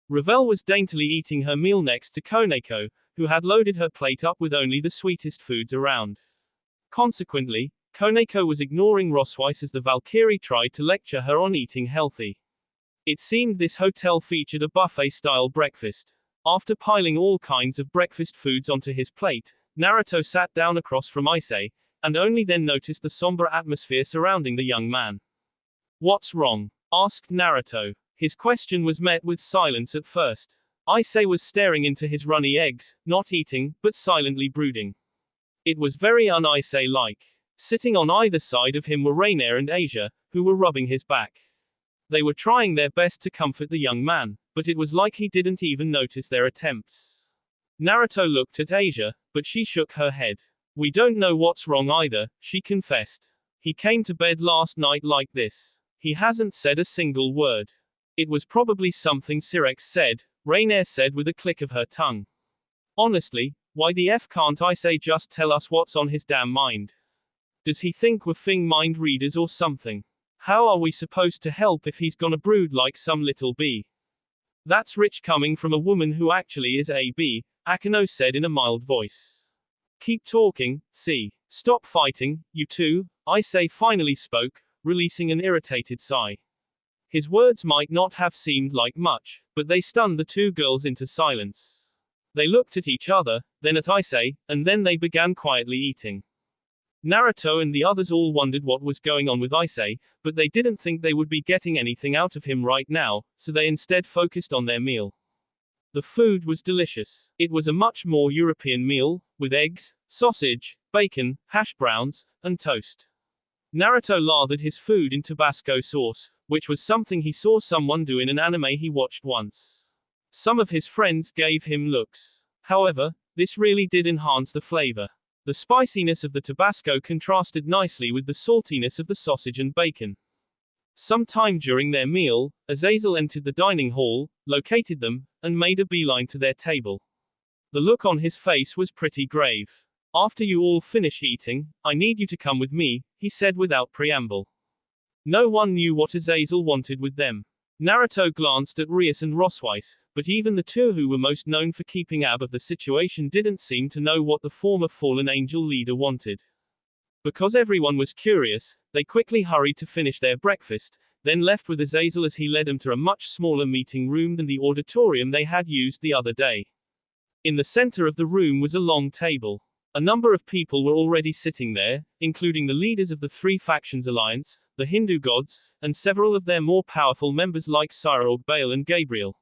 Ravel was daintily eating her meal next to Koneko, who had loaded her plate up with only the sweetest foods around. Consequently, Koneko was ignoring Rosweiss as the Valkyrie tried to lecture her on eating healthy. It seemed this hotel featured a buffet-style breakfast. After piling all kinds of breakfast foods onto his plate, Naruto sat down across from Issei, and only then noticed the somber atmosphere surrounding the young man. "What's wrong?" asked Naruto. His question was met with silence at first. Issei was staring into his runny eggs, not eating, but silently brooding. It was very un-Issei-like. Sitting on either side of him were Rainier and Asia, who were rubbing his back. They were trying their best to comfort the young man, but it was like he didn't even notice their attempts. Naruto looked at Asia, but she shook her head. "We don't know what's wrong either," she confessed. "He came to bed last night like this. He hasn't said a single word." "It was probably something Sirex said," Rainier said with a click of her tongue. "Honestly, why the F can't Issei just tell us what's on his damn mind? Does he think we're Fing mind readers or something? How are we supposed to help if he's gonna brood like some little bee?" "That's rich coming from a woman who actually is a bee," Akeno said in a mild voice. "Keep talking, see. Stop fighting, you two," Issei finally spoke, releasing an irritated sigh. His words might not have seemed like much, but they stunned the two girls into silence. They looked at each other, then at Issei, and then they began quietly eating. Naruto and the others all wondered what was going on with Issei, but they didn't think they would be getting anything out of him right now, so they instead focused on their meal. The food was delicious. It was a much more European meal, with eggs, sausage, bacon, hash browns, and toast. Naruto lathered his food in Tabasco sauce, which was something he saw someone do in an anime he watched once. Some of his friends gave him looks. However, this really did enhance the flavor. The spiciness of the Tabasco contrasted nicely with the saltiness of the sausage and bacon. Sometime during their meal, Azazel entered the dining hall, located them, and made a beeline to their table. The look on his face was pretty grave. "After you all finish eating, I need you to come with me," he said without preamble. No one knew what Azazel wanted with them. Naruto glanced at Rias and Rosweiss, but even the two who were most known for keeping ab of the situation didn't seem to know what the former fallen angel leader wanted. Because everyone was curious, they quickly hurried to finish their breakfast, then left with Azazel as he led them to a much smaller meeting room than the auditorium they had used the other day. In the center of the room was a long table. A number of people were already sitting there, including the leaders of the Three Factions Alliance, the Hindu gods, and several of their more powerful members like Cyril, Bale and Gabriel.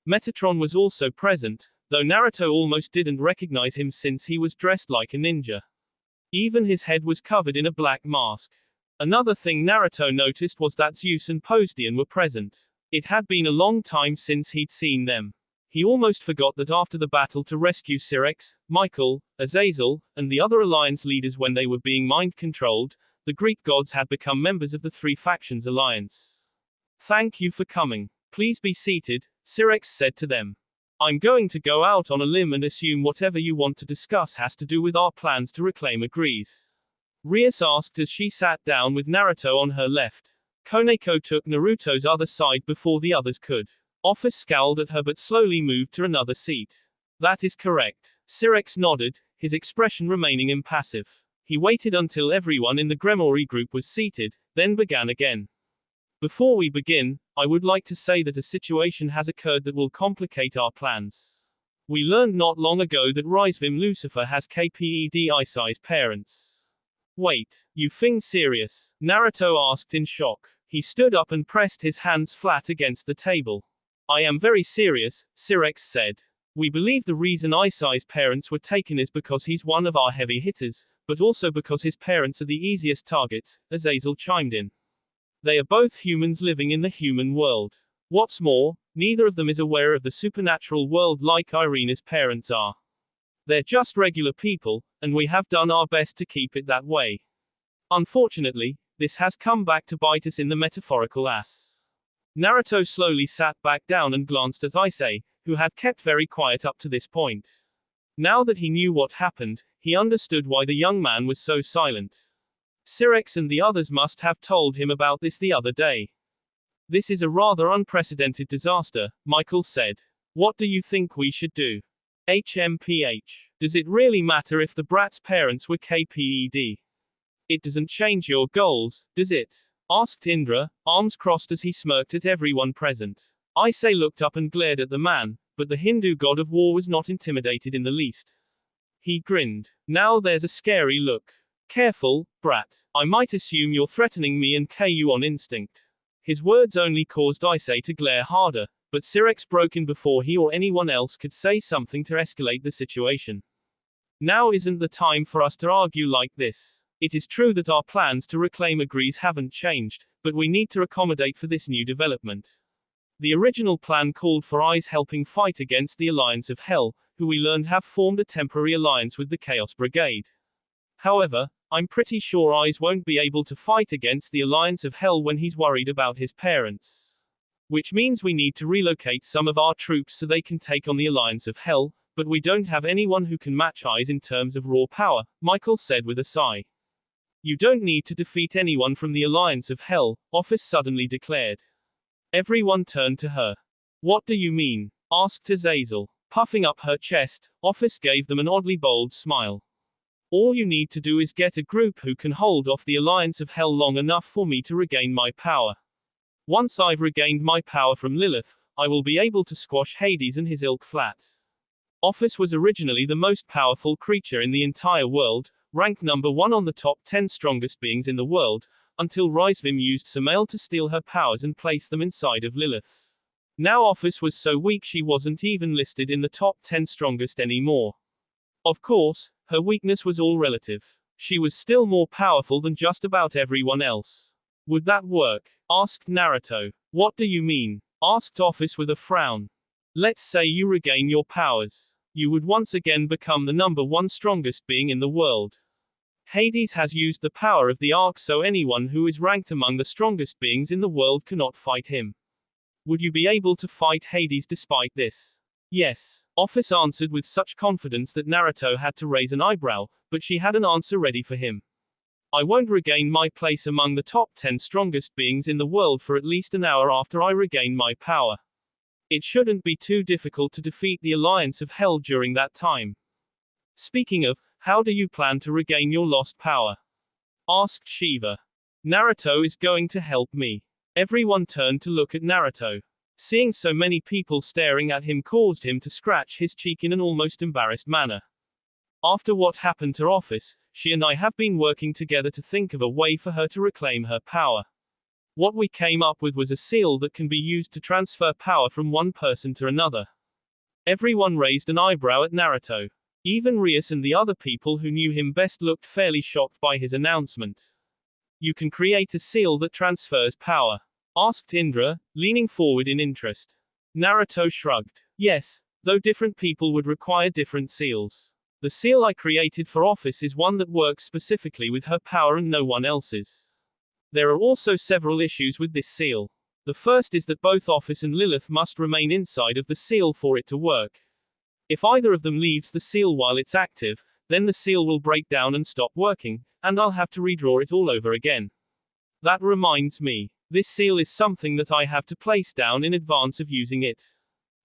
Metatron was also present, though Naruto almost didn't recognize him since he was dressed like a ninja. Even his head was covered in a black mask. Another thing Naruto noticed was that Zeus and Posdian were present. It had been a long time since he'd seen them. He almost forgot that after the battle to rescue Sirex, Michael, Azazel, and the other alliance leaders when they were being mind-controlled, the Greek gods had become members of the Three Factions Alliance. "Thank you for coming. Please be seated," Sirex said to them. "I'm going to go out on a limb and assume whatever you want to discuss has to do with our plans to reclaim Agrees." Rias asked as she sat down with Naruto on her left. Koneko took Naruto's other side before the others could. Office scowled at her but slowly moved to another seat. "That is correct." Sirex nodded, his expression remaining impassive. He waited until everyone in the Gremory group was seated, then began again. "Before we begin, I would like to say that a situation has occurred that will complicate our plans. We learned not long ago that Rizvim Lucifer has kped Issei's parents." "Wait, you Fing serious?" Naruto asked in shock. He stood up and pressed his hands flat against the table. "I am very serious," Sirex said. "We believe the reason Issei's parents were taken is because he's one of our heavy hitters, but also because his parents are the easiest targets," Azazel chimed in. "They are both humans living in the human world. What's more, neither of them is aware of the supernatural world like Irina's parents are." They're just regular people, and we have done our best to keep it that way. Unfortunately, this has come back to bite us in the metaphorical ass. Naruto slowly sat back down and glanced at Ise, who had kept very quiet up to this point. Now that he knew what happened, he understood why the young man was so silent. Sirex and the others must have told him about this the other day. This is a rather unprecedented disaster, Michael said. What do you think we should do? HMPH. Does it really matter if the brat's parents were KPED? It doesn't change your goals, does it? Asked Indra, arms crossed as he smirked at everyone present. Ise looked up and glared at the man, but the Hindu god of war was not intimidated in the least. He grinned. Now there's a scary look. Careful, brat. I might assume you're threatening me and KU on instinct. His words only caused Ise to glare harder, but Sirex broke in before he or anyone else could say something to escalate the situation. Now isn't the time for us to argue like this. It is true that our plans to reclaim Agrees haven't changed, but we need to accommodate for this new development. The original plan called for Eyes helping fight against the Alliance of Hell, who we learned have formed a temporary alliance with the Chaos Brigade. However, I'm pretty sure Eyes won't be able to fight against the Alliance of Hell when he's worried about his parents. Which means we need to relocate some of our troops so they can take on the Alliance of Hell, but we don't have anyone who can match Eyes in terms of raw power, Michael said with a sigh. You don't need to defeat anyone from the Alliance of Hell, Office suddenly declared. Everyone turned to her. What do you mean? Asked Azazel. Puffing up her chest, Office gave them an oddly bold smile. All you need to do is get a group who can hold off the Alliance of Hell long enough for me to regain my power. Once I've regained my power from Lilith, I will be able to squash Hades and his ilk flat. Office was originally the most powerful creature in the entire world, ranked number 1 on the top 10 strongest beings in the world, until Rizvim used Samael to steal her powers and place them inside of Lilith. Now Office was so weak she wasn't even listed in the top 10 strongest anymore. Of course, her weakness was all relative. She was still more powerful than just about everyone else. Would that work? Asked Naruto. What do you mean? Asked Office with a frown. Let's say you regain your powers. You would once again become the number 1 strongest being in the world. Hades has used the power of the Ark, so anyone who is ranked among the strongest beings in the world cannot fight him. Would you be able to fight Hades despite this? Yes, Office answered with such confidence that Naruto had to raise an eyebrow, but she had an answer ready for him. I won't regain my place among the top 10 strongest beings in the world for at least an hour after I regain my power. It shouldn't be too difficult to defeat the Alliance of Hell during that time. Speaking of, how do you plan to regain your lost power? Asked Shiva. Naruto is going to help me. Everyone turned to look at Naruto. Seeing so many people staring at him caused him to scratch his cheek in an almost embarrassed manner. After what happened to Office, she and I have been working together to think of a way for her to reclaim her power. What we came up with was a seal that can be used to transfer power from one person to another. Everyone raised an eyebrow at Naruto. Even Rias and the other people who knew him best looked fairly shocked by his announcement. You can create a seal that transfers power? Asked Indra, leaning forward in interest. Naruto shrugged. Yes, though different people would require different seals. The seal I created for Office is one that works specifically with her power and no one else's. There are also several issues with this seal. The first is that both Office and Lilith must remain inside of the seal for it to work. If either of them leaves the seal while it's active, then the seal will break down and stop working, and I'll have to redraw it all over again. That reminds me. This seal is something that I have to place down in advance of using it.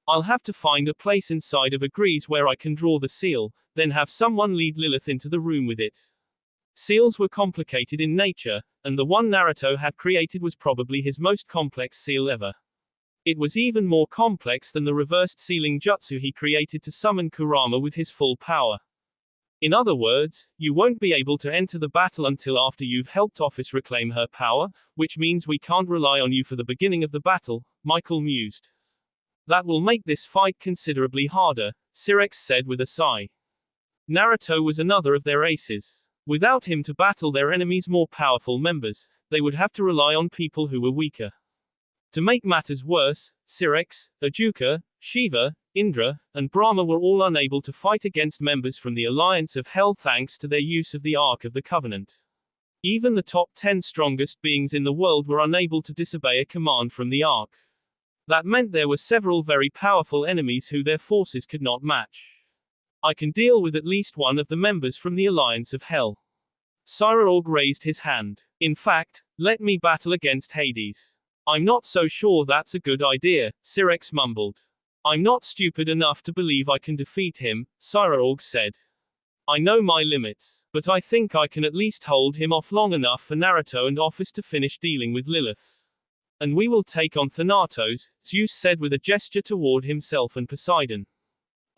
I'll have to find a place inside of Agrees where I can draw the seal, then have someone lead Lilith into the room with it. Seals were complicated in nature, and the one Naruto had created was probably his most complex seal ever. It was even more complex than the reversed sealing jutsu he created to summon Kurama with his full power. In other words, you won't be able to enter the battle until after you've helped Office reclaim her power, which means we can't rely on you for the beginning of the battle, Michael mused. That will make this fight considerably harder, Sirex said with a sigh. Naruto was another of their aces. Without him to battle their enemies' more powerful members, they would have to rely on people who were weaker. To make matters worse, Sirex, Ajuka, Shiva, Indra, and Brahma were all unable to fight against members from the Alliance of Hell thanks to their use of the Ark of the Covenant. Even the top 10 strongest beings in the world were unable to disobey a command from the Ark. That meant there were several very powerful enemies who their forces could not match. I can deal with at least one of the members from the Alliance of Hell. Cyraorg raised his hand. In fact, let me battle against Hades. I'm not so sure that's a good idea, Syrinx mumbled. I'm not stupid enough to believe I can defeat him, Cyraorg said. I know my limits, but I think I can at least hold him off long enough for Naruto and Office to finish dealing with Lilith. And we will take on Thanatos, Zeus said with a gesture toward himself and Poseidon.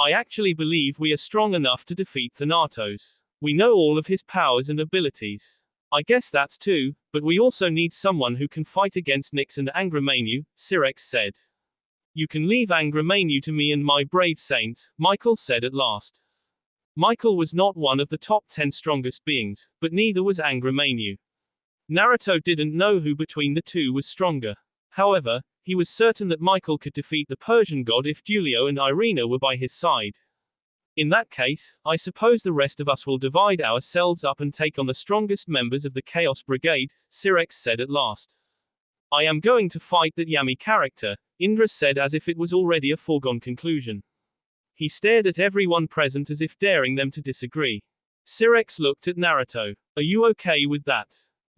I actually believe we are strong enough to defeat Thanatos. We know all of his powers and abilities. I guess that's too, but we also need someone who can fight against Nyx and Angramenu, Syrinx said. You can leave Angramenu to me and my brave saints, Michael said at last. Michael was not one of the top 10 strongest beings, but neither was Angramenu. Naruto didn't know who between the two was stronger. However, he was certain that Michael could defeat the Persian god if Dulio and Irina were by his side. In that case, I suppose the rest of us will divide ourselves up and take on the strongest members of the Chaos Brigade, Syrinx said at last. I am going to fight that Yami character, Indra said as if it was already a foregone conclusion. He stared at everyone present as if daring them to disagree. Syrinx looked at Naruto. Are you okay with that?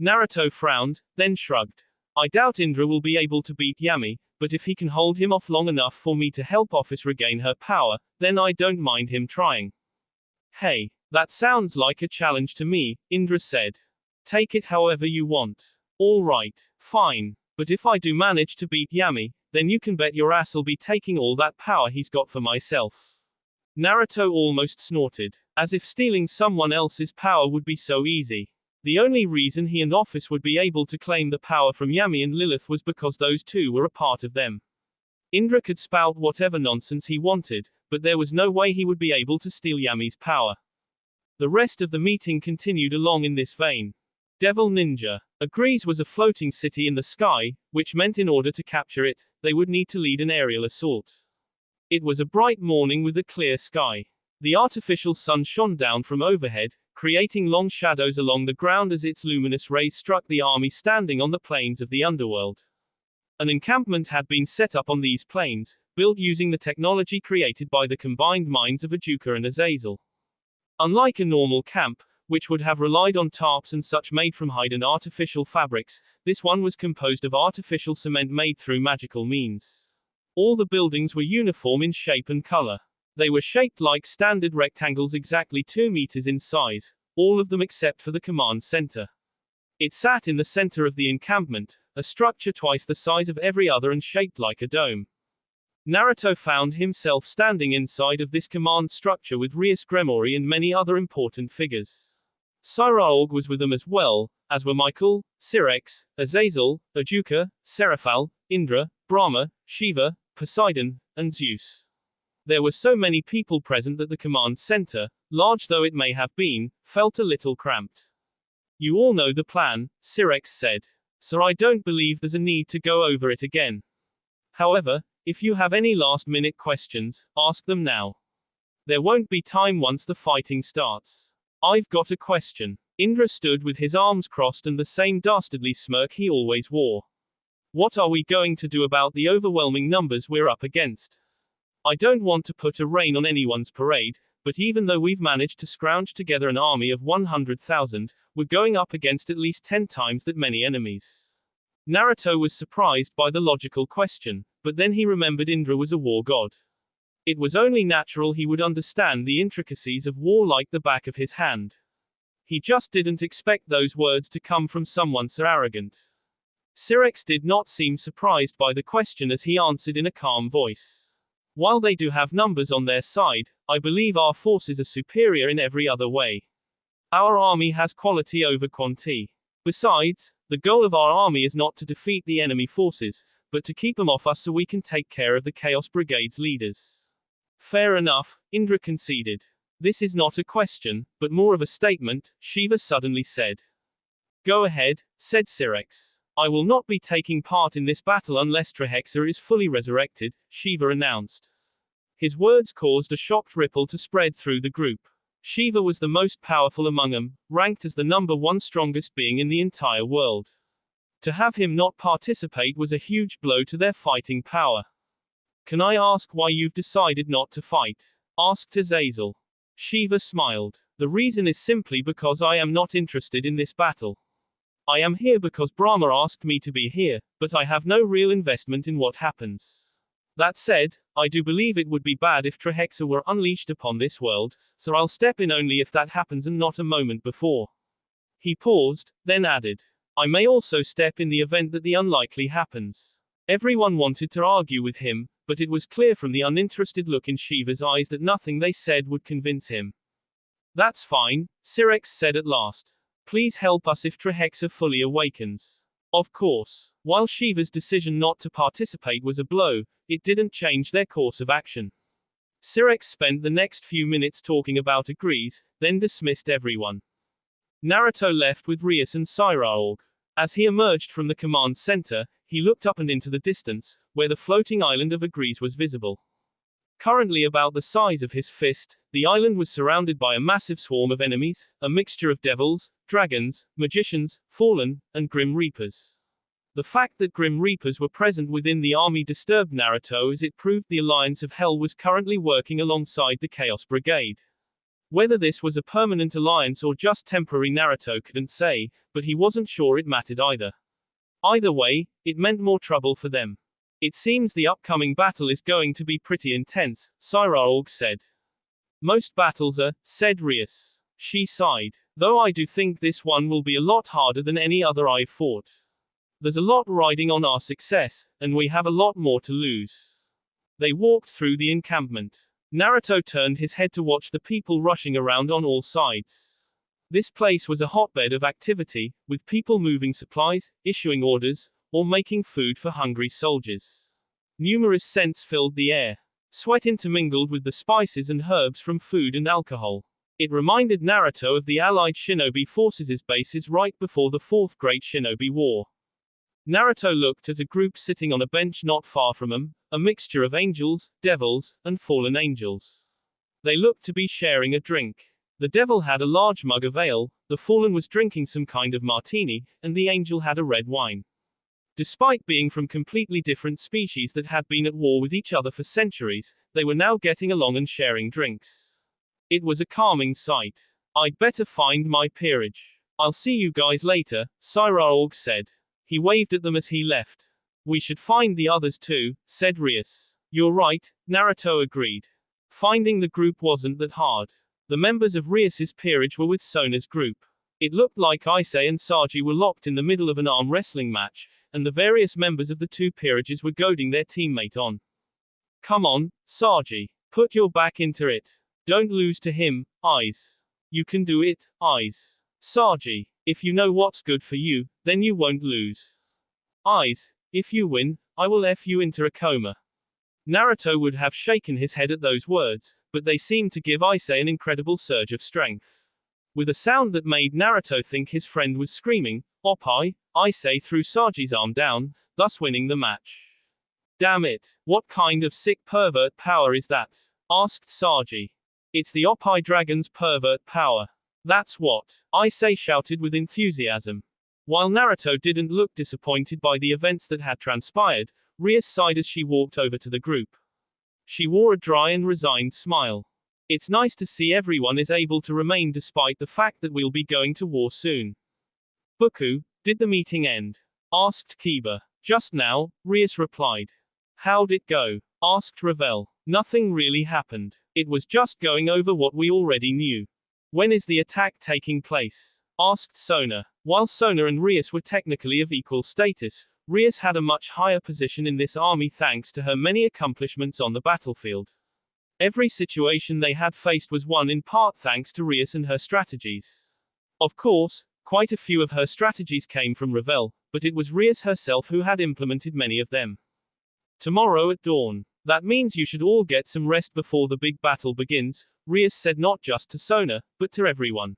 Naruto frowned, then shrugged. I doubt Indra will be able to beat Yami, but if he can hold him off long enough for me to help Office regain her power, then I don't mind him trying. Hey, that sounds like a challenge to me, Indra said. Take it however you want. All right, fine. But if I do manage to beat Yami, then you can bet your ass'll be taking all that power he's got for myself. Naruto almost snorted, as if stealing someone else's power would be so easy. The only reason he and Office would be able to claim the power from Yami and Lilith was because those two were a part of them. Indra could spout whatever nonsense he wanted, but there was no way he would be able to steal Yami's power. The rest of the meeting continued along in this vein. Devil Ninja agrees was a floating city in the sky, which meant in order to capture it, they would need to lead an aerial assault. It was a bright morning with a clear sky. The artificial sun shone down from overhead, creating long shadows along the ground as its luminous rays struck the army standing on the plains of the underworld. An encampment had been set up on these plains, built using the technology created by the combined minds of Ajuka and Azazel. Unlike a normal camp, which would have relied on tarps and such made from hide and artificial fabrics, this one was composed of artificial cement made through magical means. All the buildings were uniform in shape and color. They were shaped like standard rectangles exactly 2 meters in size, all of them except for the command center. It sat in the center of the encampment, a structure twice the size of every other and shaped like a dome. Naruto found himself standing inside of this command structure with Rias Gremori and many other important figures. Cyraorg was with them as well, as were Michael, Syrinx, Azazel, Ajuka, Seraphal, Indra, Brahma, Shiva, Poseidon, and Zeus. There were so many people present that the command center, large though it may have been, felt a little cramped. You all know the plan, Syrinx said. So I don't believe there's a need to go over it again. However, if you have any last-minute questions, ask them now. There won't be time once the fighting starts. I've got a question. Indra stood with his arms crossed and the same dastardly smirk he always wore. What are we going to do about the overwhelming numbers we're up against? I don't want to put a rain on anyone's parade, but even though we've managed to scrounge together an army of 100,000, we're going up against at least 10 times that many enemies. Naruto was surprised by the logical question, but then he remembered Indra was a war god. It was only natural he would understand the intricacies of war like the back of his hand. He just didn't expect those words to come from someone so arrogant. Syrinx did not seem surprised by the question as he answered in a calm voice. While they do have numbers on their side, I believe our forces are superior in every other way. Our army has quality over quantity. Besides, the goal of our army is not to defeat the enemy forces, but to keep them off us so we can take care of the Chaos Brigade's leaders. Fair enough, Indra conceded. This is not a question, but more of a statement, Shiva suddenly said. Go ahead, said Syrinx. I will not be taking part in this battle unless Trehexa is fully resurrected, Shiva announced. His words caused a shocked ripple to spread through the group. Shiva was the most powerful among them, ranked as the #1 strongest being in the entire world. To have him not participate was a huge blow to their fighting power. Can I ask why you've decided not to fight? Asked Azazel. Shiva smiled. The reason is simply because I am not interested in this battle. I am here because Brahma asked me to be here, but I have no real investment in what happens. That said, I do believe it would be bad if Trahexa were unleashed upon this world, so I'll step in only if that happens and not a moment before. He paused, then added. I may also step in the event that the unlikely happens. Everyone wanted to argue with him, but it was clear from the uninterested look in Shiva's eyes that nothing they said would convince him. That's fine, Syrex said at last. Please help us if Trahexa fully awakens. Of course. While Shiva's decision not to participate was a blow, it didn't change their course of action. Syrex spent the next few minutes talking about agrees, then dismissed everyone. Naruto left with Rias and Cyraorg. As he emerged from the command center, he looked up and into the distance, where the floating island of Agrees was visible. Currently about the size of his fist, the island was surrounded by a massive swarm of enemies, a mixture of devils, dragons, magicians, fallen, and grim reapers. The fact that grim reapers were present within the army disturbed Naruto as it proved the Alliance of Hell was currently working alongside the Chaos Brigade. Whether this was a permanent alliance or just temporary Naruto couldn't say, but he wasn't sure it mattered either. Either way, it meant more trouble for them. It seems the upcoming battle is going to be pretty intense, Cyraorg said. Most battles are, said Rias. She sighed. Though I do think this one will be a lot harder than any other I've fought. There's a lot riding on our success, and we have a lot more to lose. They walked through the encampment. Naruto turned his head to watch the people rushing around on all sides. This place was a hotbed of activity, with people moving supplies, issuing orders, or making food for hungry soldiers. Numerous scents filled the air. Sweat intermingled with the spices and herbs from food and alcohol. It reminded Naruto of the allied shinobi forces' bases right before the Fourth Great Shinobi War. Naruto looked at a group sitting on a bench not far from him, a mixture of angels, devils, and fallen angels. They looked to be sharing a drink. The devil had a large mug of ale, the fallen was drinking some kind of martini, and the angel had a red wine. Despite being from completely different species that had been at war with each other for centuries, they were now getting along and sharing drinks. It was a calming sight. I'd better find my peerage. I'll see you guys later, Cyraorg said. He waved at them as he left. We should find the others too, said Rias. You're right, Naruto agreed. Finding the group wasn't that hard. The members of Rias's peerage were with Sona's group. It looked like Issei and Saji were locked in the middle of an arm wrestling match, and the various members of the two peerages were goading their teammate on. Come on, Saji. Put your back into it. Don't lose to him, Eyes. You can do it, Eyes. Saji. If you know what's good for you, then you won't lose. Eyes. If you win, I will F you into a coma. Naruto would have shaken his head at those words, but they seemed to give Issei an incredible surge of strength. With a sound that made Naruto think his friend was screaming, Oppai, Issei threw Saji's arm down, thus winning the match. Damn it, what kind of sick pervert power is that? Asked Saji. It's the Oppai Dragon's pervert power. That's what, Issei shouted with enthusiasm. While Naruto didn't look disappointed by the events that had transpired, Rias sighed as she walked over to the group. She wore a dry and resigned smile. It's nice to see everyone is able to remain despite the fact that we'll be going to war soon. Buku, did the meeting end? Asked Kiba. Just now, Rias replied. How'd it go? Asked Ravel. Nothing really happened. It was just going over what we already knew. When is the attack taking place? Asked Sona. While Sona and Rias were technically of equal status, Rias had a much higher position in this army thanks to her many accomplishments on the battlefield. Every situation they had faced was won in part thanks to Rias and her strategies. Of course, quite a few of her strategies came from Ravel, but it was Rias herself who had implemented many of them. Tomorrow at dawn. That means you should all get some rest before the big battle begins, Rias said not just to Sona, but to everyone.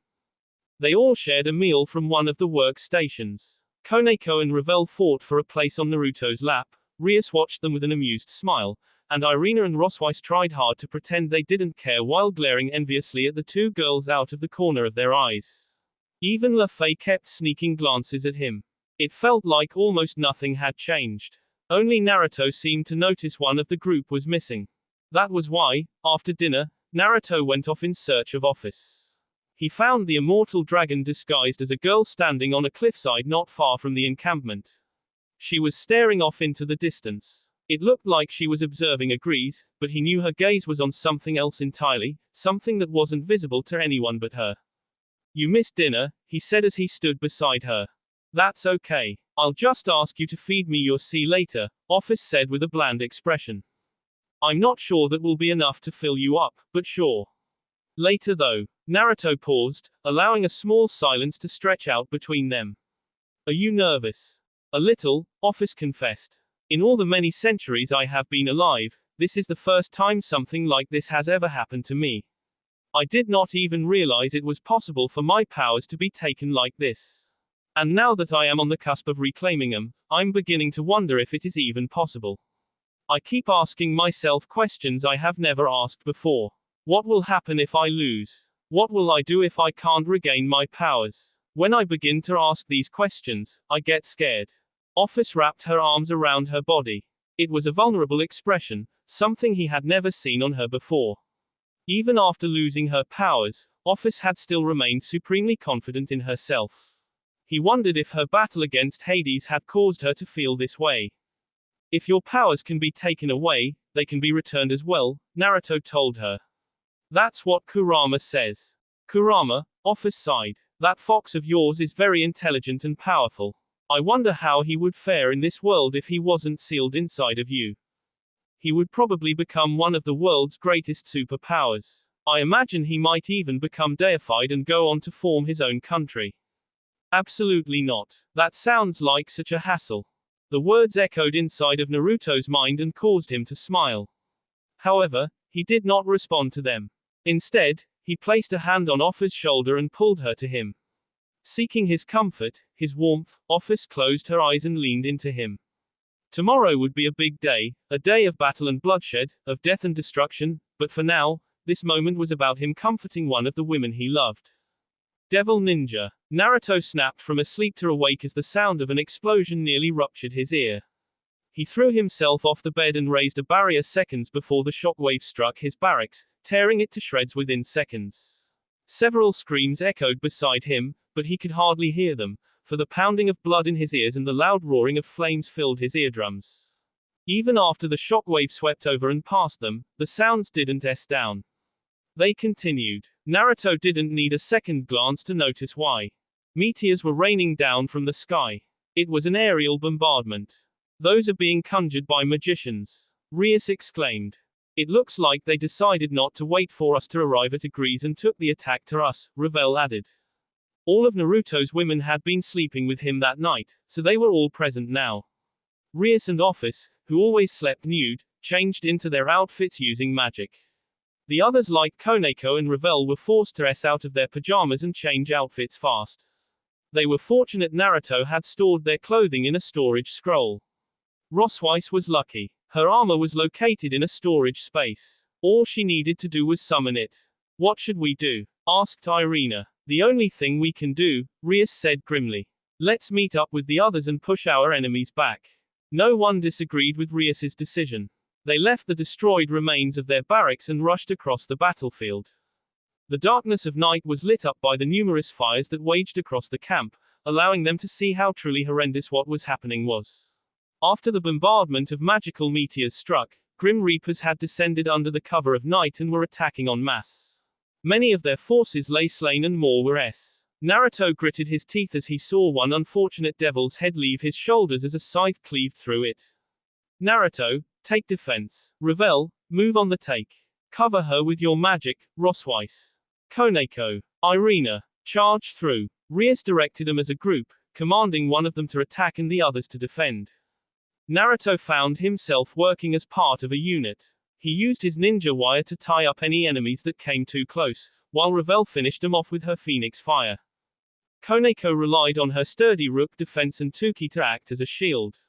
They all shared a meal from one of the workstations. Koneko and Ravel fought for a place on Naruto's lap. Rias watched them with an amused smile, and Irina and Rosweiss tried hard to pretend they didn't care while glaring enviously at the two girls out of the corner of their eyes. Even Le Fay kept sneaking glances at him. It felt like almost nothing had changed. Only Naruto seemed to notice one of the group was missing. That was why, after dinner, Naruto went off in search of Office. He found the immortal dragon disguised as a girl standing on a cliffside not far from the encampment. She was staring off into the distance. It looked like she was observing a breeze, but he knew her gaze was on something else entirely, something that wasn't visible to anyone but her. "You missed dinner," he said as he stood beside her. "That's okay. I'll just ask you to feed me your see later," Office said with a bland expression. "I'm not sure that will be enough to fill you up, but sure. Later though." Naruto paused, allowing a small silence to stretch out between them. "Are you nervous?" "A little," Office confessed. "In all the many centuries I have been alive, this is the first time something like this has ever happened to me. I did not even realize it was possible for my powers to be taken like this. And now that I am on the cusp of reclaiming them, I'm beginning to wonder if it is even possible. I keep asking myself questions I have never asked before. What will happen if I lose? What will I do if I can't regain my powers? When I begin to ask these questions, I get scared." Office wrapped her arms around her body. It was a vulnerable expression, something he had never seen on her before. Even after losing her powers, Office had still remained supremely confident in herself. He wondered if her battle against Hades had caused her to feel this way. "If your powers can be taken away, they can be returned as well," Naruto told her. "That's what Kurama says." "Kurama?" Office sighed. "That fox of yours is very intelligent and powerful. I wonder how he would fare in this world if he wasn't sealed inside of you. He would probably become one of the world's greatest superpowers. I imagine he might even become deified and go on to form his own country." "Absolutely not. That sounds like such a hassle." The words echoed inside of Naruto's mind and caused him to smile. However, he did not respond to them. Instead, he placed a hand on Office's shoulder and pulled her to him. Seeking his comfort, his warmth, Office closed her eyes and leaned into him. Tomorrow would be a big day, a day of battle and bloodshed, of death and destruction, but for now, this moment was about him comforting one of the women he loved. "Devil Ninja." Naruto snapped from a sleep to awake as the sound of an explosion nearly ruptured his ear. He threw himself off the bed and raised a barrier seconds before the shockwave struck his barracks, tearing it to shreds within seconds. Several screams echoed beside him, but he could hardly hear them, for the pounding of blood in his ears and the loud roaring of flames filled his eardrums. Even after the shockwave swept over and past them, the sounds didn't slow down. They continued. Naruto didn't need a second glance to notice why. Meteors were raining down from the sky. It was an aerial bombardment. "Those are being conjured by magicians," Rias exclaimed. "It looks like they decided not to wait for us to arrive at Agrees and took the attack to us," Ravel added. All of Naruto's women had been sleeping with him that night, so they were all present now. Rias and Office, who always slept nude, changed into their outfits using magic. The others like Koneko and Ravel were forced to out of their pajamas and change outfits fast. They were fortunate Naruto had stored their clothing in a storage scroll. Rosweiss was lucky. Her armor was located in a storage space. All she needed to do was summon it. "What should we do?" asked Irina. "The only thing we can do," Rias said grimly. "Let's meet up with the others and push our enemies back." No one disagreed with Rias's decision. They left the destroyed remains of their barracks and rushed across the battlefield. The darkness of night was lit up by the numerous fires that waged across the camp, allowing them to see how truly horrendous what was happening was. After the bombardment of magical meteors struck, Grim Reapers had descended under the cover of night and were attacking en masse. Many of their forces lay slain and more were Naruto gritted his teeth as he saw one unfortunate devil's head leave his shoulders as a scythe cleaved through it. "Naruto, take defense. Ravel, move on the take. Cover her with your magic, Rosweiss. Koneko, Irina, charge through." Rias directed them as a group, commanding one of them to attack and the others to defend. Naruto found himself working as part of a unit. He used his ninja wire to tie up any enemies that came too close, while Ravel finished them off with her phoenix fire. Koneko relied on her sturdy rook defense and Tuki to act as a shield.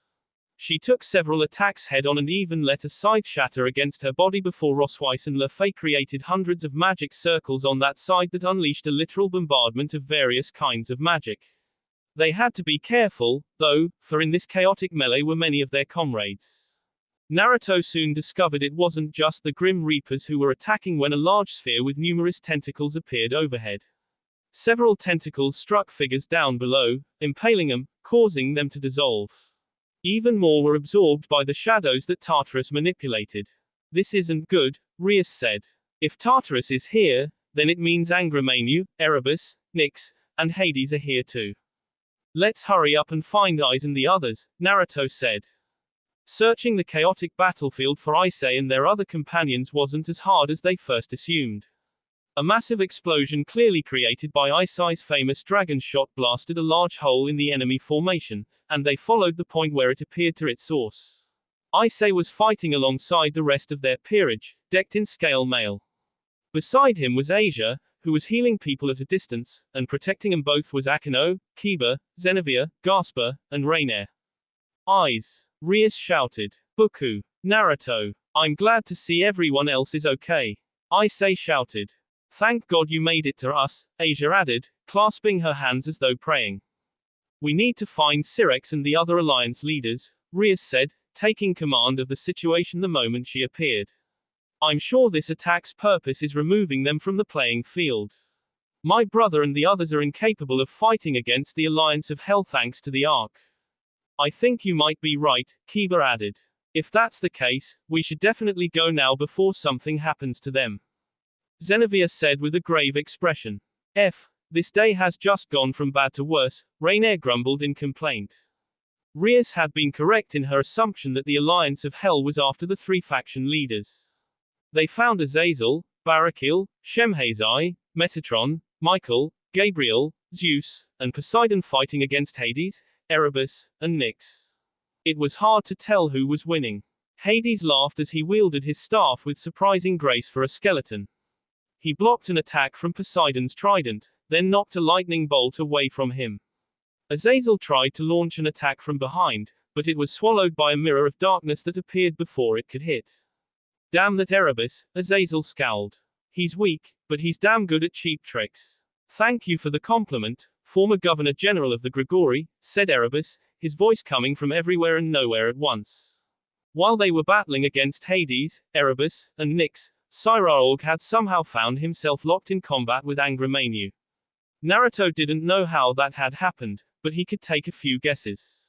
She took several attacks head-on and even let a scythe shatter against her body before Rosweiss and Lefay created hundreds of magic circles on that side that unleashed a literal bombardment of various kinds of magic. They had to be careful, though, for in this chaotic melee were many of their comrades. Naruto soon discovered it wasn't just the Grim Reapers who were attacking when a large sphere with numerous tentacles appeared overhead. Several tentacles struck figures down below, impaling them, causing them to dissolve. Even more were absorbed by the shadows that Tartarus manipulated. This isn't good, Rias said. If Tartarus is here, then it means Angramenu, Erebus, Nyx, and Hades are here too. Let's hurry up and find Aiz and the others, Naruto said. Searching the chaotic battlefield for Issei and their other companions wasn't as hard as they first assumed. A massive explosion clearly created by Issei's famous dragon shot blasted a large hole in the enemy formation, and they followed the point where it appeared to its source. Issei was fighting alongside the rest of their peerage, decked in scale mail. Beside him was Asia, who was healing people at a distance, and protecting them both was Akeno, Kiba, Zenevia, Gasper, and Rainier. Aiz! Rias shouted. Buku! Naruto! I'm glad to see everyone else is okay. Issei shouted. Thank God you made it to us, Asia added, clasping her hands as though praying. We need to find Syrex and the other alliance leaders, Rias said, taking command of the situation the moment she appeared. I'm sure this attack's purpose is removing them from the playing field. My brother and the others are incapable of fighting against the Alliance of Hell thanks to the Ark. I think you might be right, Kiba added. If that's the case, we should definitely go now before something happens to them. Zenevia said with a grave expression. This day has just gone from bad to worse, Rainier grumbled in complaint. Rias had been correct in her assumption that the Alliance of Hell was after the three faction leaders. They found Azazel, Barakil, Shemhazai, Metatron, Michael, Gabriel, Zeus, and Poseidon fighting against Hades, Erebus, and Nyx. It was hard to tell who was winning. Hades laughed as he wielded his staff with surprising grace for a skeleton. He blocked an attack from Poseidon's trident, then knocked a lightning bolt away from him. Azazel tried to launch an attack from behind, but it was swallowed by a mirror of darkness that appeared before it could hit. Damn that Erebus, Azazel scowled. He's weak, but he's damn good at cheap tricks. Thank you for the compliment, former Governor General of the Grigori, said Erebus, his voice coming from everywhere and nowhere at once. While they were battling against Hades, Erebus, and Nyx, Cyraorg had somehow found himself locked in combat with Angramenu. Naruto didn't know how that had happened, but he could take a few guesses.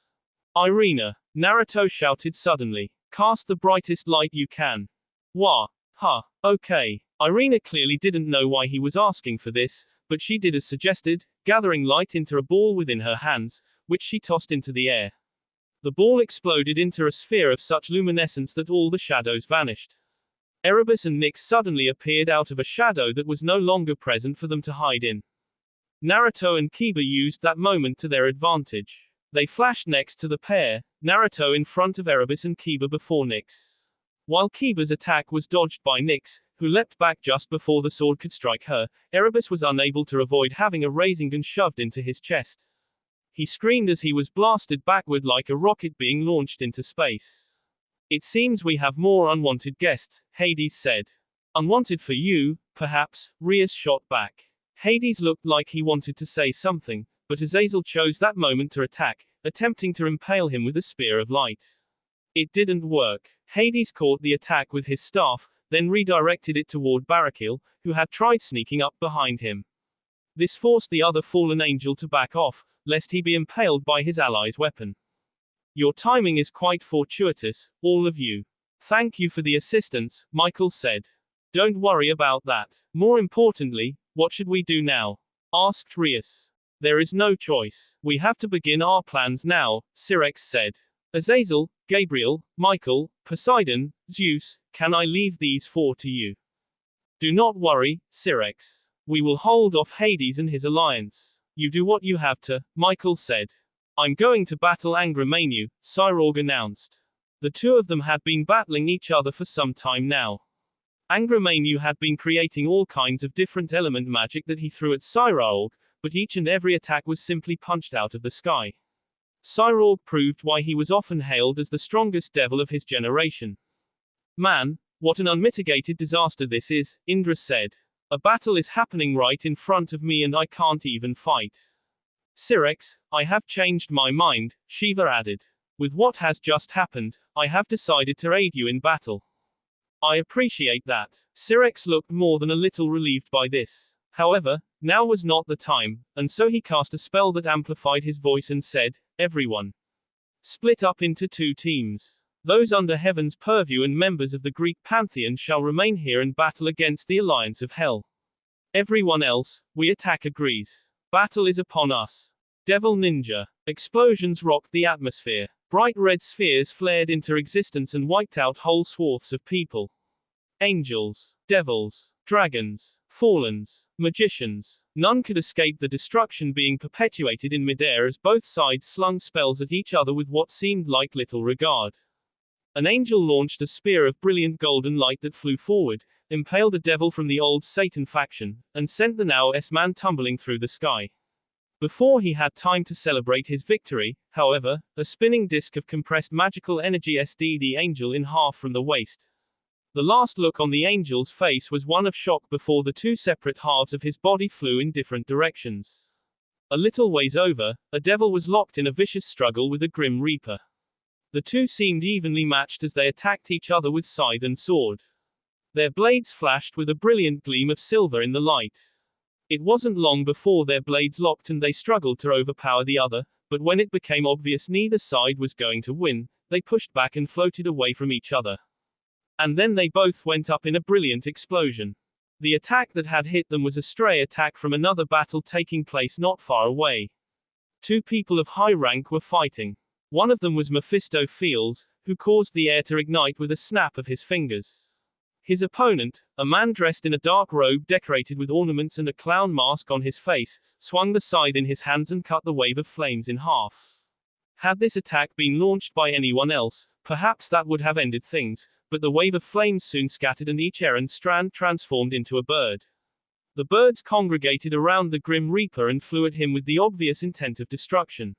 Irina! Naruto shouted suddenly. Cast the brightest light you can. Wah! Ha! Okay. Irina clearly didn't know why he was asking for this, but she did as suggested, gathering light into a ball within her hands, which she tossed into the air. The ball exploded into a sphere of such luminescence that all the shadows vanished. Erebus and Nyx suddenly appeared out of a shadow that was no longer present for them to hide in. Naruto and Kiba used that moment to their advantage. They flashed next to the pair, Naruto in front of Erebus and Kiba before Nyx. While Kiba's attack was dodged by Nyx, who leapt back just before the sword could strike her, Erebus was unable to avoid having a Rasengan shoved into his chest. He screamed as he was blasted backward like a rocket being launched into space. It seems we have more unwanted guests, Hades said. Unwanted for you, perhaps, Rias shot back. Hades looked like he wanted to say something, but Azazel chose that moment to attack, attempting to impale him with a spear of light. It didn't work. Hades caught the attack with his staff, then redirected it toward Barakil, who had tried sneaking up behind him. This forced the other fallen angel to back off, lest he be impaled by his ally's weapon. Your timing is quite fortuitous, all of you. Thank you for the assistance, Michael said. Don't worry about that. More importantly, what should we do now? Asked Rias. There is no choice. We have to begin our plans now, Syrex said. Azazel, Gabriel, Michael, Poseidon, Zeus, can I leave these four to you? Do not worry, Syrex. We will hold off Hades and his alliance. You do what you have to, Michael said. I'm going to battle Angramenu, Cyraorg announced. The two of them had been battling each other for some time now. Angramenu had been creating all kinds of different element magic that he threw at Cyraorg, but each and every attack was simply punched out of the sky. Cyborg proved why he was often hailed as the strongest devil of his generation. Man, what an unmitigated disaster this is, Indra said. A battle is happening right in front of me and I can't even fight. Syrinx, I have changed my mind, Shiva added. With what has just happened, I have decided to aid you in battle. I appreciate that. Syrinx looked more than a little relieved by this. However, now was not the time, and so he cast a spell that amplified his voice and said, everyone. Split up into 2 teams. Those under heaven's purview and members of the Greek pantheon shall remain here and battle against the alliance of hell. Everyone else, we attack agrees. Battle is upon us. Devil Ninja. Explosions rocked the atmosphere. Bright red spheres flared into existence and wiped out whole swaths of people. Angels, devils, dragons, fallens, magicians. None could escape the destruction being perpetuated in midair as both sides slung spells at each other with what seemed like little regard. An angel launched a spear of brilliant golden light that flew forward, impaled a devil from the old Satan faction, and sent the now S-man tumbling through the sky. Before he had time to celebrate his victory, however, a spinning disk of compressed magical energy sd the angel in half from the waist. The last look on the angel's face was one of shock before the 2 separate halves of his body flew in different directions. A little ways over, a devil was locked in a vicious struggle with a grim reaper. The 2 seemed evenly matched as they attacked each other with scythe and sword. Their blades flashed with a brilliant gleam of silver in the light. It wasn't long before their blades locked and they struggled to overpower the other, but when it became obvious neither side was going to win, they pushed back and floated away from each other. And then they both went up in a brilliant explosion. The attack that had hit them was a stray attack from another battle taking place not far away. 2 people of high rank were fighting. One of them was Mephisto Fields, who caused the air to ignite with a snap of his fingers. His opponent, a man dressed in a dark robe decorated with ornaments and a clown mask on his face, swung the scythe in his hands and cut the wave of flames in half. Had this attack been launched by anyone else, perhaps that would have ended things, but the wave of flames soon scattered and each errant strand transformed into a bird. The birds congregated around the Grim Reaper and flew at him with the obvious intent of destruction.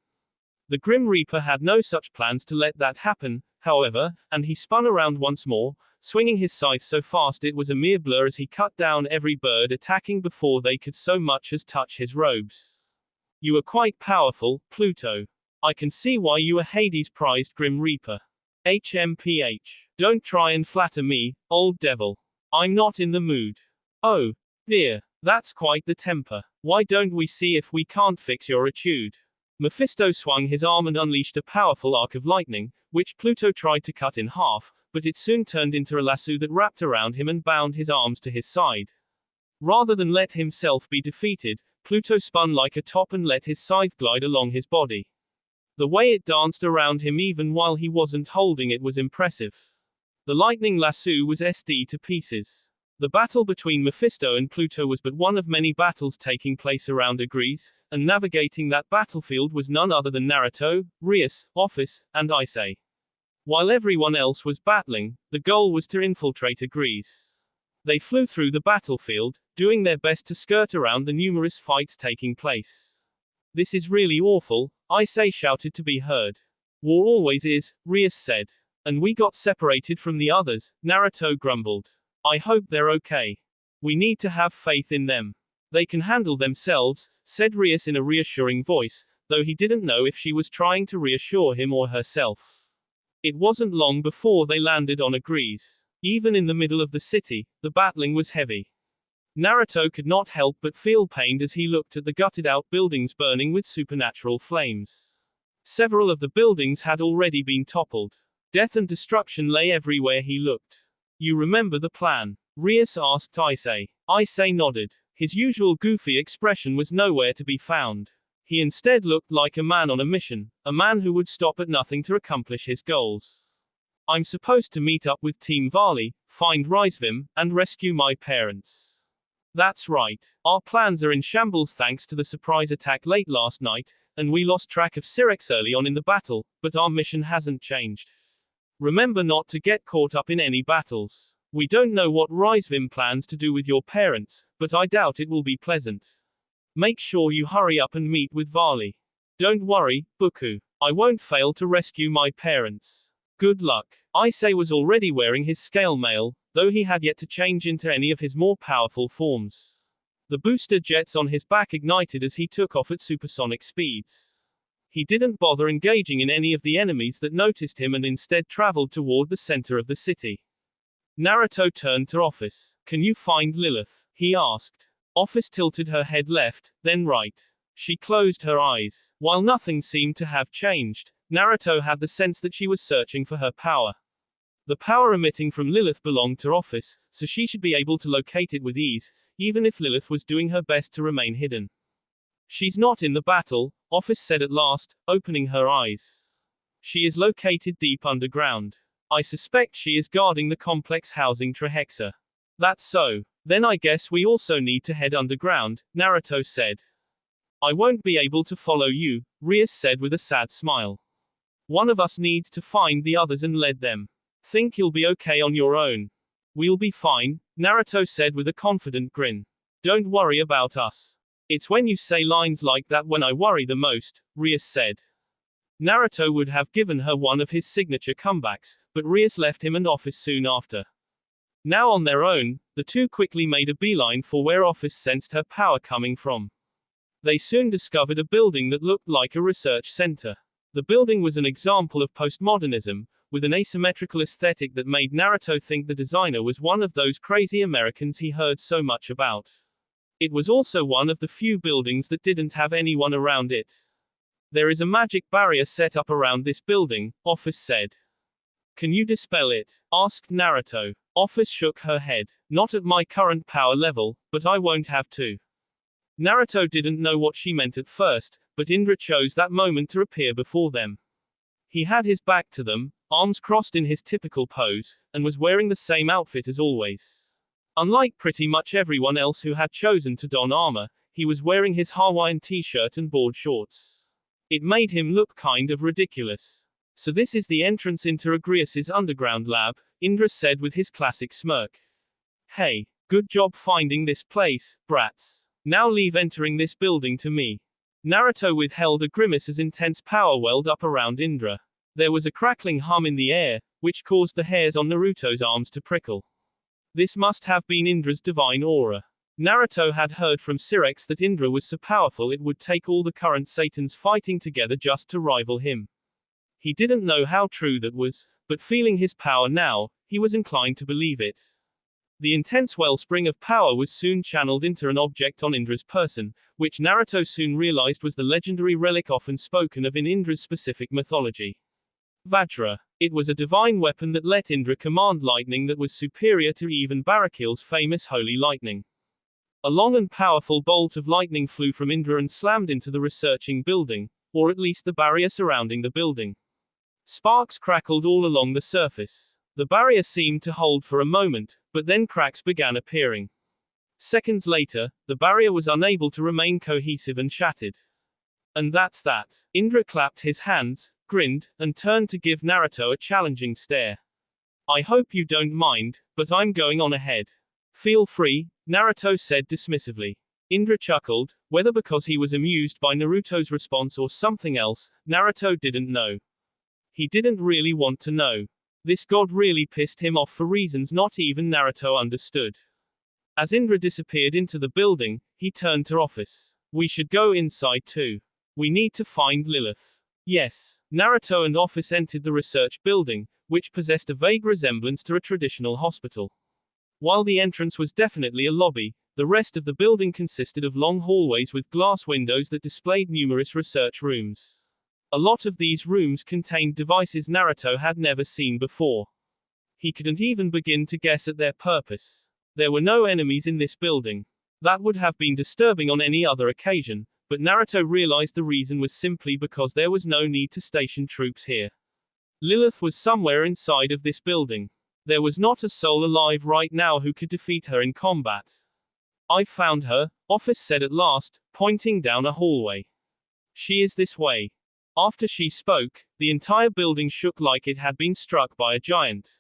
The Grim Reaper had no such plans to let that happen, however, and he spun around once more, swinging his scythe so fast it was a mere blur as he cut down every bird attacking before they could so much as touch his robes. You are quite powerful, Pluto. I can see why you are Hades' prized Grim Reaper. HMPH. Don't try and flatter me, old devil. I'm not in the mood. Oh, dear, that's quite the temper. Why don't we see if we can't fix your attitude? Mephisto swung his arm and unleashed a powerful arc of lightning, which Pluto tried to cut in half, but it soon turned into a lasso that wrapped around him and bound his arms to his side. Rather than let himself be defeated, Pluto spun like a top and let his scythe glide along his body. The way it danced around him even while he wasn't holding it was impressive. The lightning lasso was SD to pieces. The battle between Mephisto and Pluto was but one of many battles taking place around Agrees, and navigating that battlefield was none other than Naruto, Rias, Office, and Issei. While everyone else was battling, the goal was to infiltrate Agrees. They flew through the battlefield, doing their best to skirt around the numerous fights taking place. This is really awful, Issei shouted to be heard. War always is, Rias said. And we got separated from the others, Naruto grumbled. I hope they're okay. We need to have faith in them. They can handle themselves, said Rias in a reassuring voice, though he didn't know if she was trying to reassure him or herself. It wasn't long before they landed on Agrees. Even in the middle of the city, the battling was heavy. Naruto could not help but feel pained as he looked at the gutted-out buildings burning with supernatural flames. Several of the buildings had already been toppled. Death and destruction lay everywhere he looked. You remember the plan? Rias asked Issei. Issei nodded. His usual goofy expression was nowhere to be found. He instead looked like a man on a mission, a man who would stop at nothing to accomplish his goals. I'm supposed to meet up with Team Vali, find Rizvim, and rescue my parents. That's right. Our plans are in shambles thanks to the surprise attack late last night, and we lost track of Syrinx early on in the battle, but our mission hasn't changed. Remember not to get caught up in any battles. We don't know what Rizvim plans to do with your parents, but I doubt it will be pleasant. Make sure you hurry up and meet with Vali. Don't worry, Buku. I won't fail to rescue my parents. Good luck. Issei was already wearing his scale mail, though he had yet to change into any of his more powerful forms. The booster jets on his back ignited as he took off at supersonic speeds. He didn't bother engaging in any of the enemies that noticed him and instead traveled toward the center of the city. Naruto turned to Office. Can you find Lilith? He asked. Office tilted her head left, then right. She closed her eyes. While nothing seemed to have changed, Naruto had the sense that she was searching for her power. The power emitting from Lilith belonged to Office, so she should be able to locate it with ease, even if Lilith was doing her best to remain hidden. She's not in the battle, Office said at last, opening her eyes. She is located deep underground. I suspect she is guarding the complex housing Trihexa. That's so. Then I guess we also need to head underground, Naruto said. I won't be able to follow you, Rias said with a sad smile. One of us needs to find the others and lead them. Think you'll be okay on your own. We'll be fine, Naruto said with a confident grin. Don't worry about us. It's when you say lines like that when I worry the most, Rias said. Naruto would have given her one of his signature comebacks, but Rias left him and Office soon after. Now on their own, the two quickly made a beeline for where Office sensed her power coming from. They soon discovered a building that looked like a research center. The building was an example of postmodernism, with an asymmetrical aesthetic that made Naruto think the designer was one of those crazy Americans he heard so much about. It was also one of the few buildings that didn't have anyone around it. There is a magic barrier set up around this building, Office said. Can you dispel it? Asked Naruto. Office shook her head. Not at my current power level, but I won't have to. Naruto didn't know what she meant at first, but Indra chose that moment to appear before them. He had his back to them, arms crossed in his typical pose, and was wearing the same outfit as always. Unlike pretty much everyone else who had chosen to don armor, he was wearing his Hawaiian t-shirt and board shorts. It made him look kind of ridiculous. So this is the entrance into Agrias's underground lab, Indra said with his classic smirk. Hey, good job finding this place, brats. Now leave entering this building to me. Naruto withheld a grimace as intense power welled up around Indra. There was a crackling hum in the air, which caused the hairs on Naruto's arms to prickle. This must have been Indra's divine aura. Naruto had heard from Sirex that Indra was so powerful it would take all the current Satans fighting together just to rival him. He didn't know how true that was, but feeling his power now, he was inclined to believe it. The intense wellspring of power was soon channeled into an object on Indra's person, which Naruto soon realized was the legendary relic often spoken of in Indra's specific mythology. Vajra. It was a divine weapon that let Indra command lightning that was superior to even Barakil's famous holy lightning. A long and powerful bolt of lightning flew from Indra and slammed into the researching building, or at least the barrier surrounding the building. Sparks crackled all along the surface. The barrier seemed to hold for a moment, but then cracks began appearing. Seconds later, the barrier was unable to remain cohesive and shattered. And that's that. Indra clapped his hands, grinned, and turned to give Naruto a challenging stare. I hope you don't mind, but I'm going on ahead. Feel free, Naruto said dismissively. Indra chuckled, whether because he was amused by Naruto's response or something else, Naruto didn't know. He didn't really want to know. This god really pissed him off for reasons not even Naruto understood. As Indra disappeared into the building, he turned to Office. We should go inside too. We need to find Lilith. Yes. Naruto and Office entered the research building, which possessed a vague resemblance to a traditional hospital. While the entrance was definitely a lobby, the rest of the building consisted of long hallways with glass windows that displayed numerous research rooms. A lot of these rooms contained devices Naruto had never seen before. He couldn't even begin to guess at their purpose. There were no enemies in this building. That would have been disturbing on any other occasion, but Naruto realized the reason was simply because there was no need to station troops here. Lilith was somewhere inside of this building. There was not a soul alive right now who could defeat her in combat. I've found her, Office said at last, pointing down a hallway. She is this way. After she spoke, the entire building shook like it had been struck by a giant.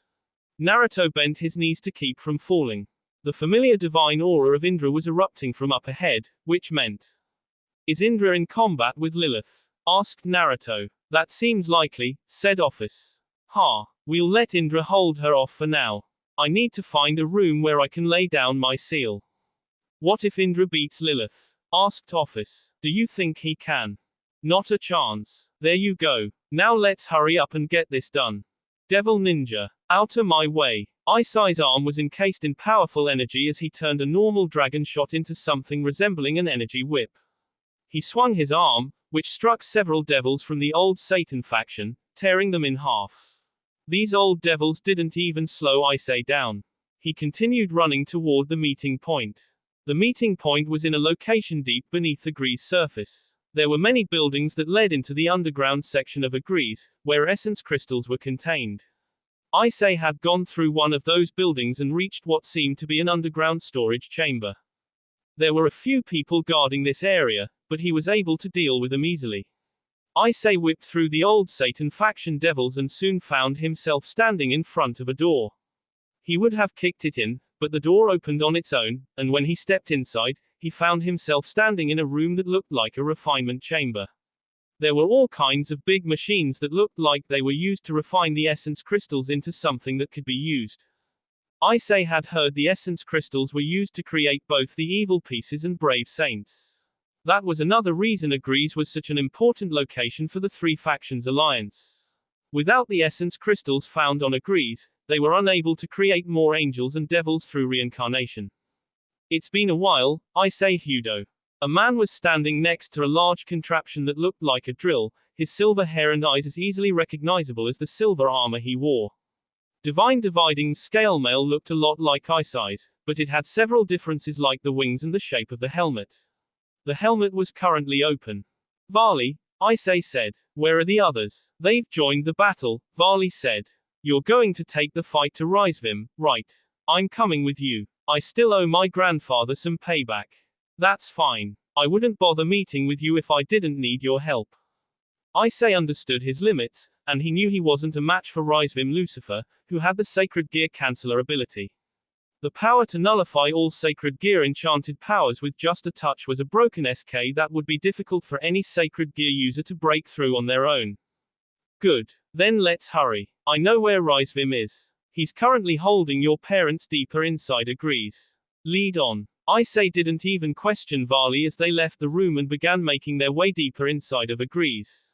Naruto bent his knees to keep from falling. The familiar divine aura of Indra was erupting from up ahead, which meant. Is Indra in combat with Lilith? Asked Naruto. That seems likely, said Office. We'll let Indra hold her off for now. I need to find a room where I can lay down my seal. What if Indra beats Lilith? Asked Office. Do you think he can? Not a chance. There you go. Now let's hurry up and get this done. Devil Ninja. Out of my way. Isai's arm was encased in powerful energy as he turned a normal dragon shot into something resembling an energy whip. He swung his arm, which struck several devils from the old Satan faction, tearing them in half. These old devils didn't even slow Isai down. He continued running toward the meeting point. The meeting point was in a location deep beneath the Grease surface. There were many buildings that led into the underground section of a Grease, where essence crystals were contained. Isai had gone through one of those buildings and reached what seemed to be an underground storage chamber. There were a few people guarding this area, but he was able to deal with them easily. Isai whipped through the old Satan faction devils and soon found himself standing in front of a door. He would have kicked it in, but the door opened on its own, and when he stepped inside, he found himself standing in a room that looked like a refinement chamber. There were all kinds of big machines that looked like they were used to refine the essence crystals into something that could be used. Isai had heard the essence crystals were used to create both the evil pieces and brave saints. That was another reason Grease was such an important location for the three factions alliance. Without the essence crystals found on Grease, they were unable to create more angels and devils through reincarnation. It's been a while, Isai Hudo. A man was standing next to a large contraption that looked like a drill, his silver hair and eyes as easily recognizable as the silver armor he wore. Divine Dividing's scale mail looked a lot like Isai's, but it had several differences like the wings and the shape of the helmet. The helmet was currently open. Varley, Isai said. Where are the others? They've joined the battle, Varley said. You're going to take the fight to Rizvim, right? I'm coming with you. I still owe my grandfather some payback. That's fine. I wouldn't bother meeting with you if I didn't need your help. Isai understood his limits, and he knew he wasn't a match for Rizvim Lucifer, who had the Sacred Gear Canceller ability. The power to nullify all Sacred Gear enchanted powers with just a touch was a broken SK that would be difficult for any Sacred Gear user to break through on their own. Good. Then let's hurry. I know where Rizvim is. He's currently holding your parents deeper inside Grease. Lead on. Isai didn't even question Varley as they left the room and began making their way deeper inside Grease.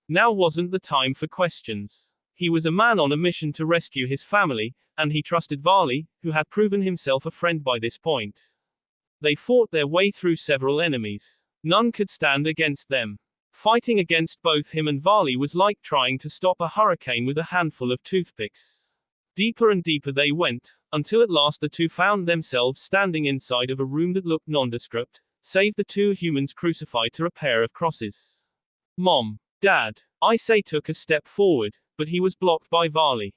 Now wasn't the time for questions. He was a man on a mission to rescue his family, and he trusted Varley, who had proven himself a friend by this point. They fought their way through several enemies. None could stand against them. Fighting against both him and Varley was like trying to stop a hurricane with a handful of toothpicks. Deeper and deeper they went, until at last the two found themselves standing inside of a room that looked nondescript, save the two humans crucified to a pair of crosses. Mom. Dad. Isai took a step forward, but he was blocked by Varley.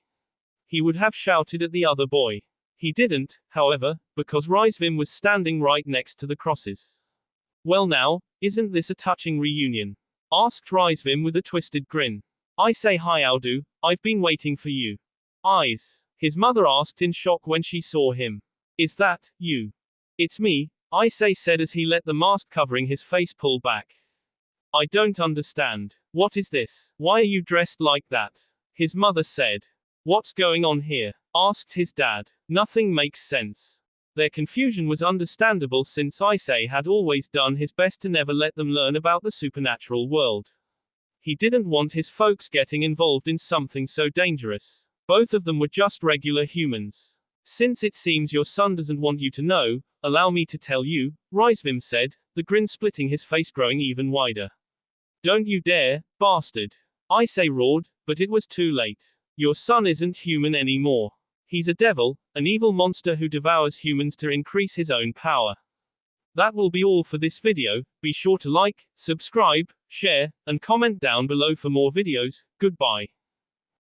He would have shouted at the other boy. He didn't, however, because Rizvim was standing right next to the crosses. Well now, isn't this a touching reunion? Asked Rizvim with a twisted grin. Isai Hyaudu, I've been waiting for you. Eyes. His mother asked in shock when she saw him. Is that you? It's me, Isai said as he let the mask covering his face pull back. I don't understand. What is this? Why are you dressed like that? His mother said. What's going on here? Asked his dad. Nothing makes sense. Their confusion was understandable since Isai had always done his best to never let them learn about the supernatural world. He didn't want his folks getting involved in something so dangerous. Both of them were just regular humans. Since it seems your son doesn't want you to know, allow me to tell you, Rizvim said, the grin splitting his face growing even wider. Don't you dare, bastard. Isai roared, but it was too late. Your son isn't human anymore. He's a devil, an evil monster who devours humans to increase his own power. That will be all for this video. Be sure to like, subscribe, share, and comment down below for more videos. Goodbye.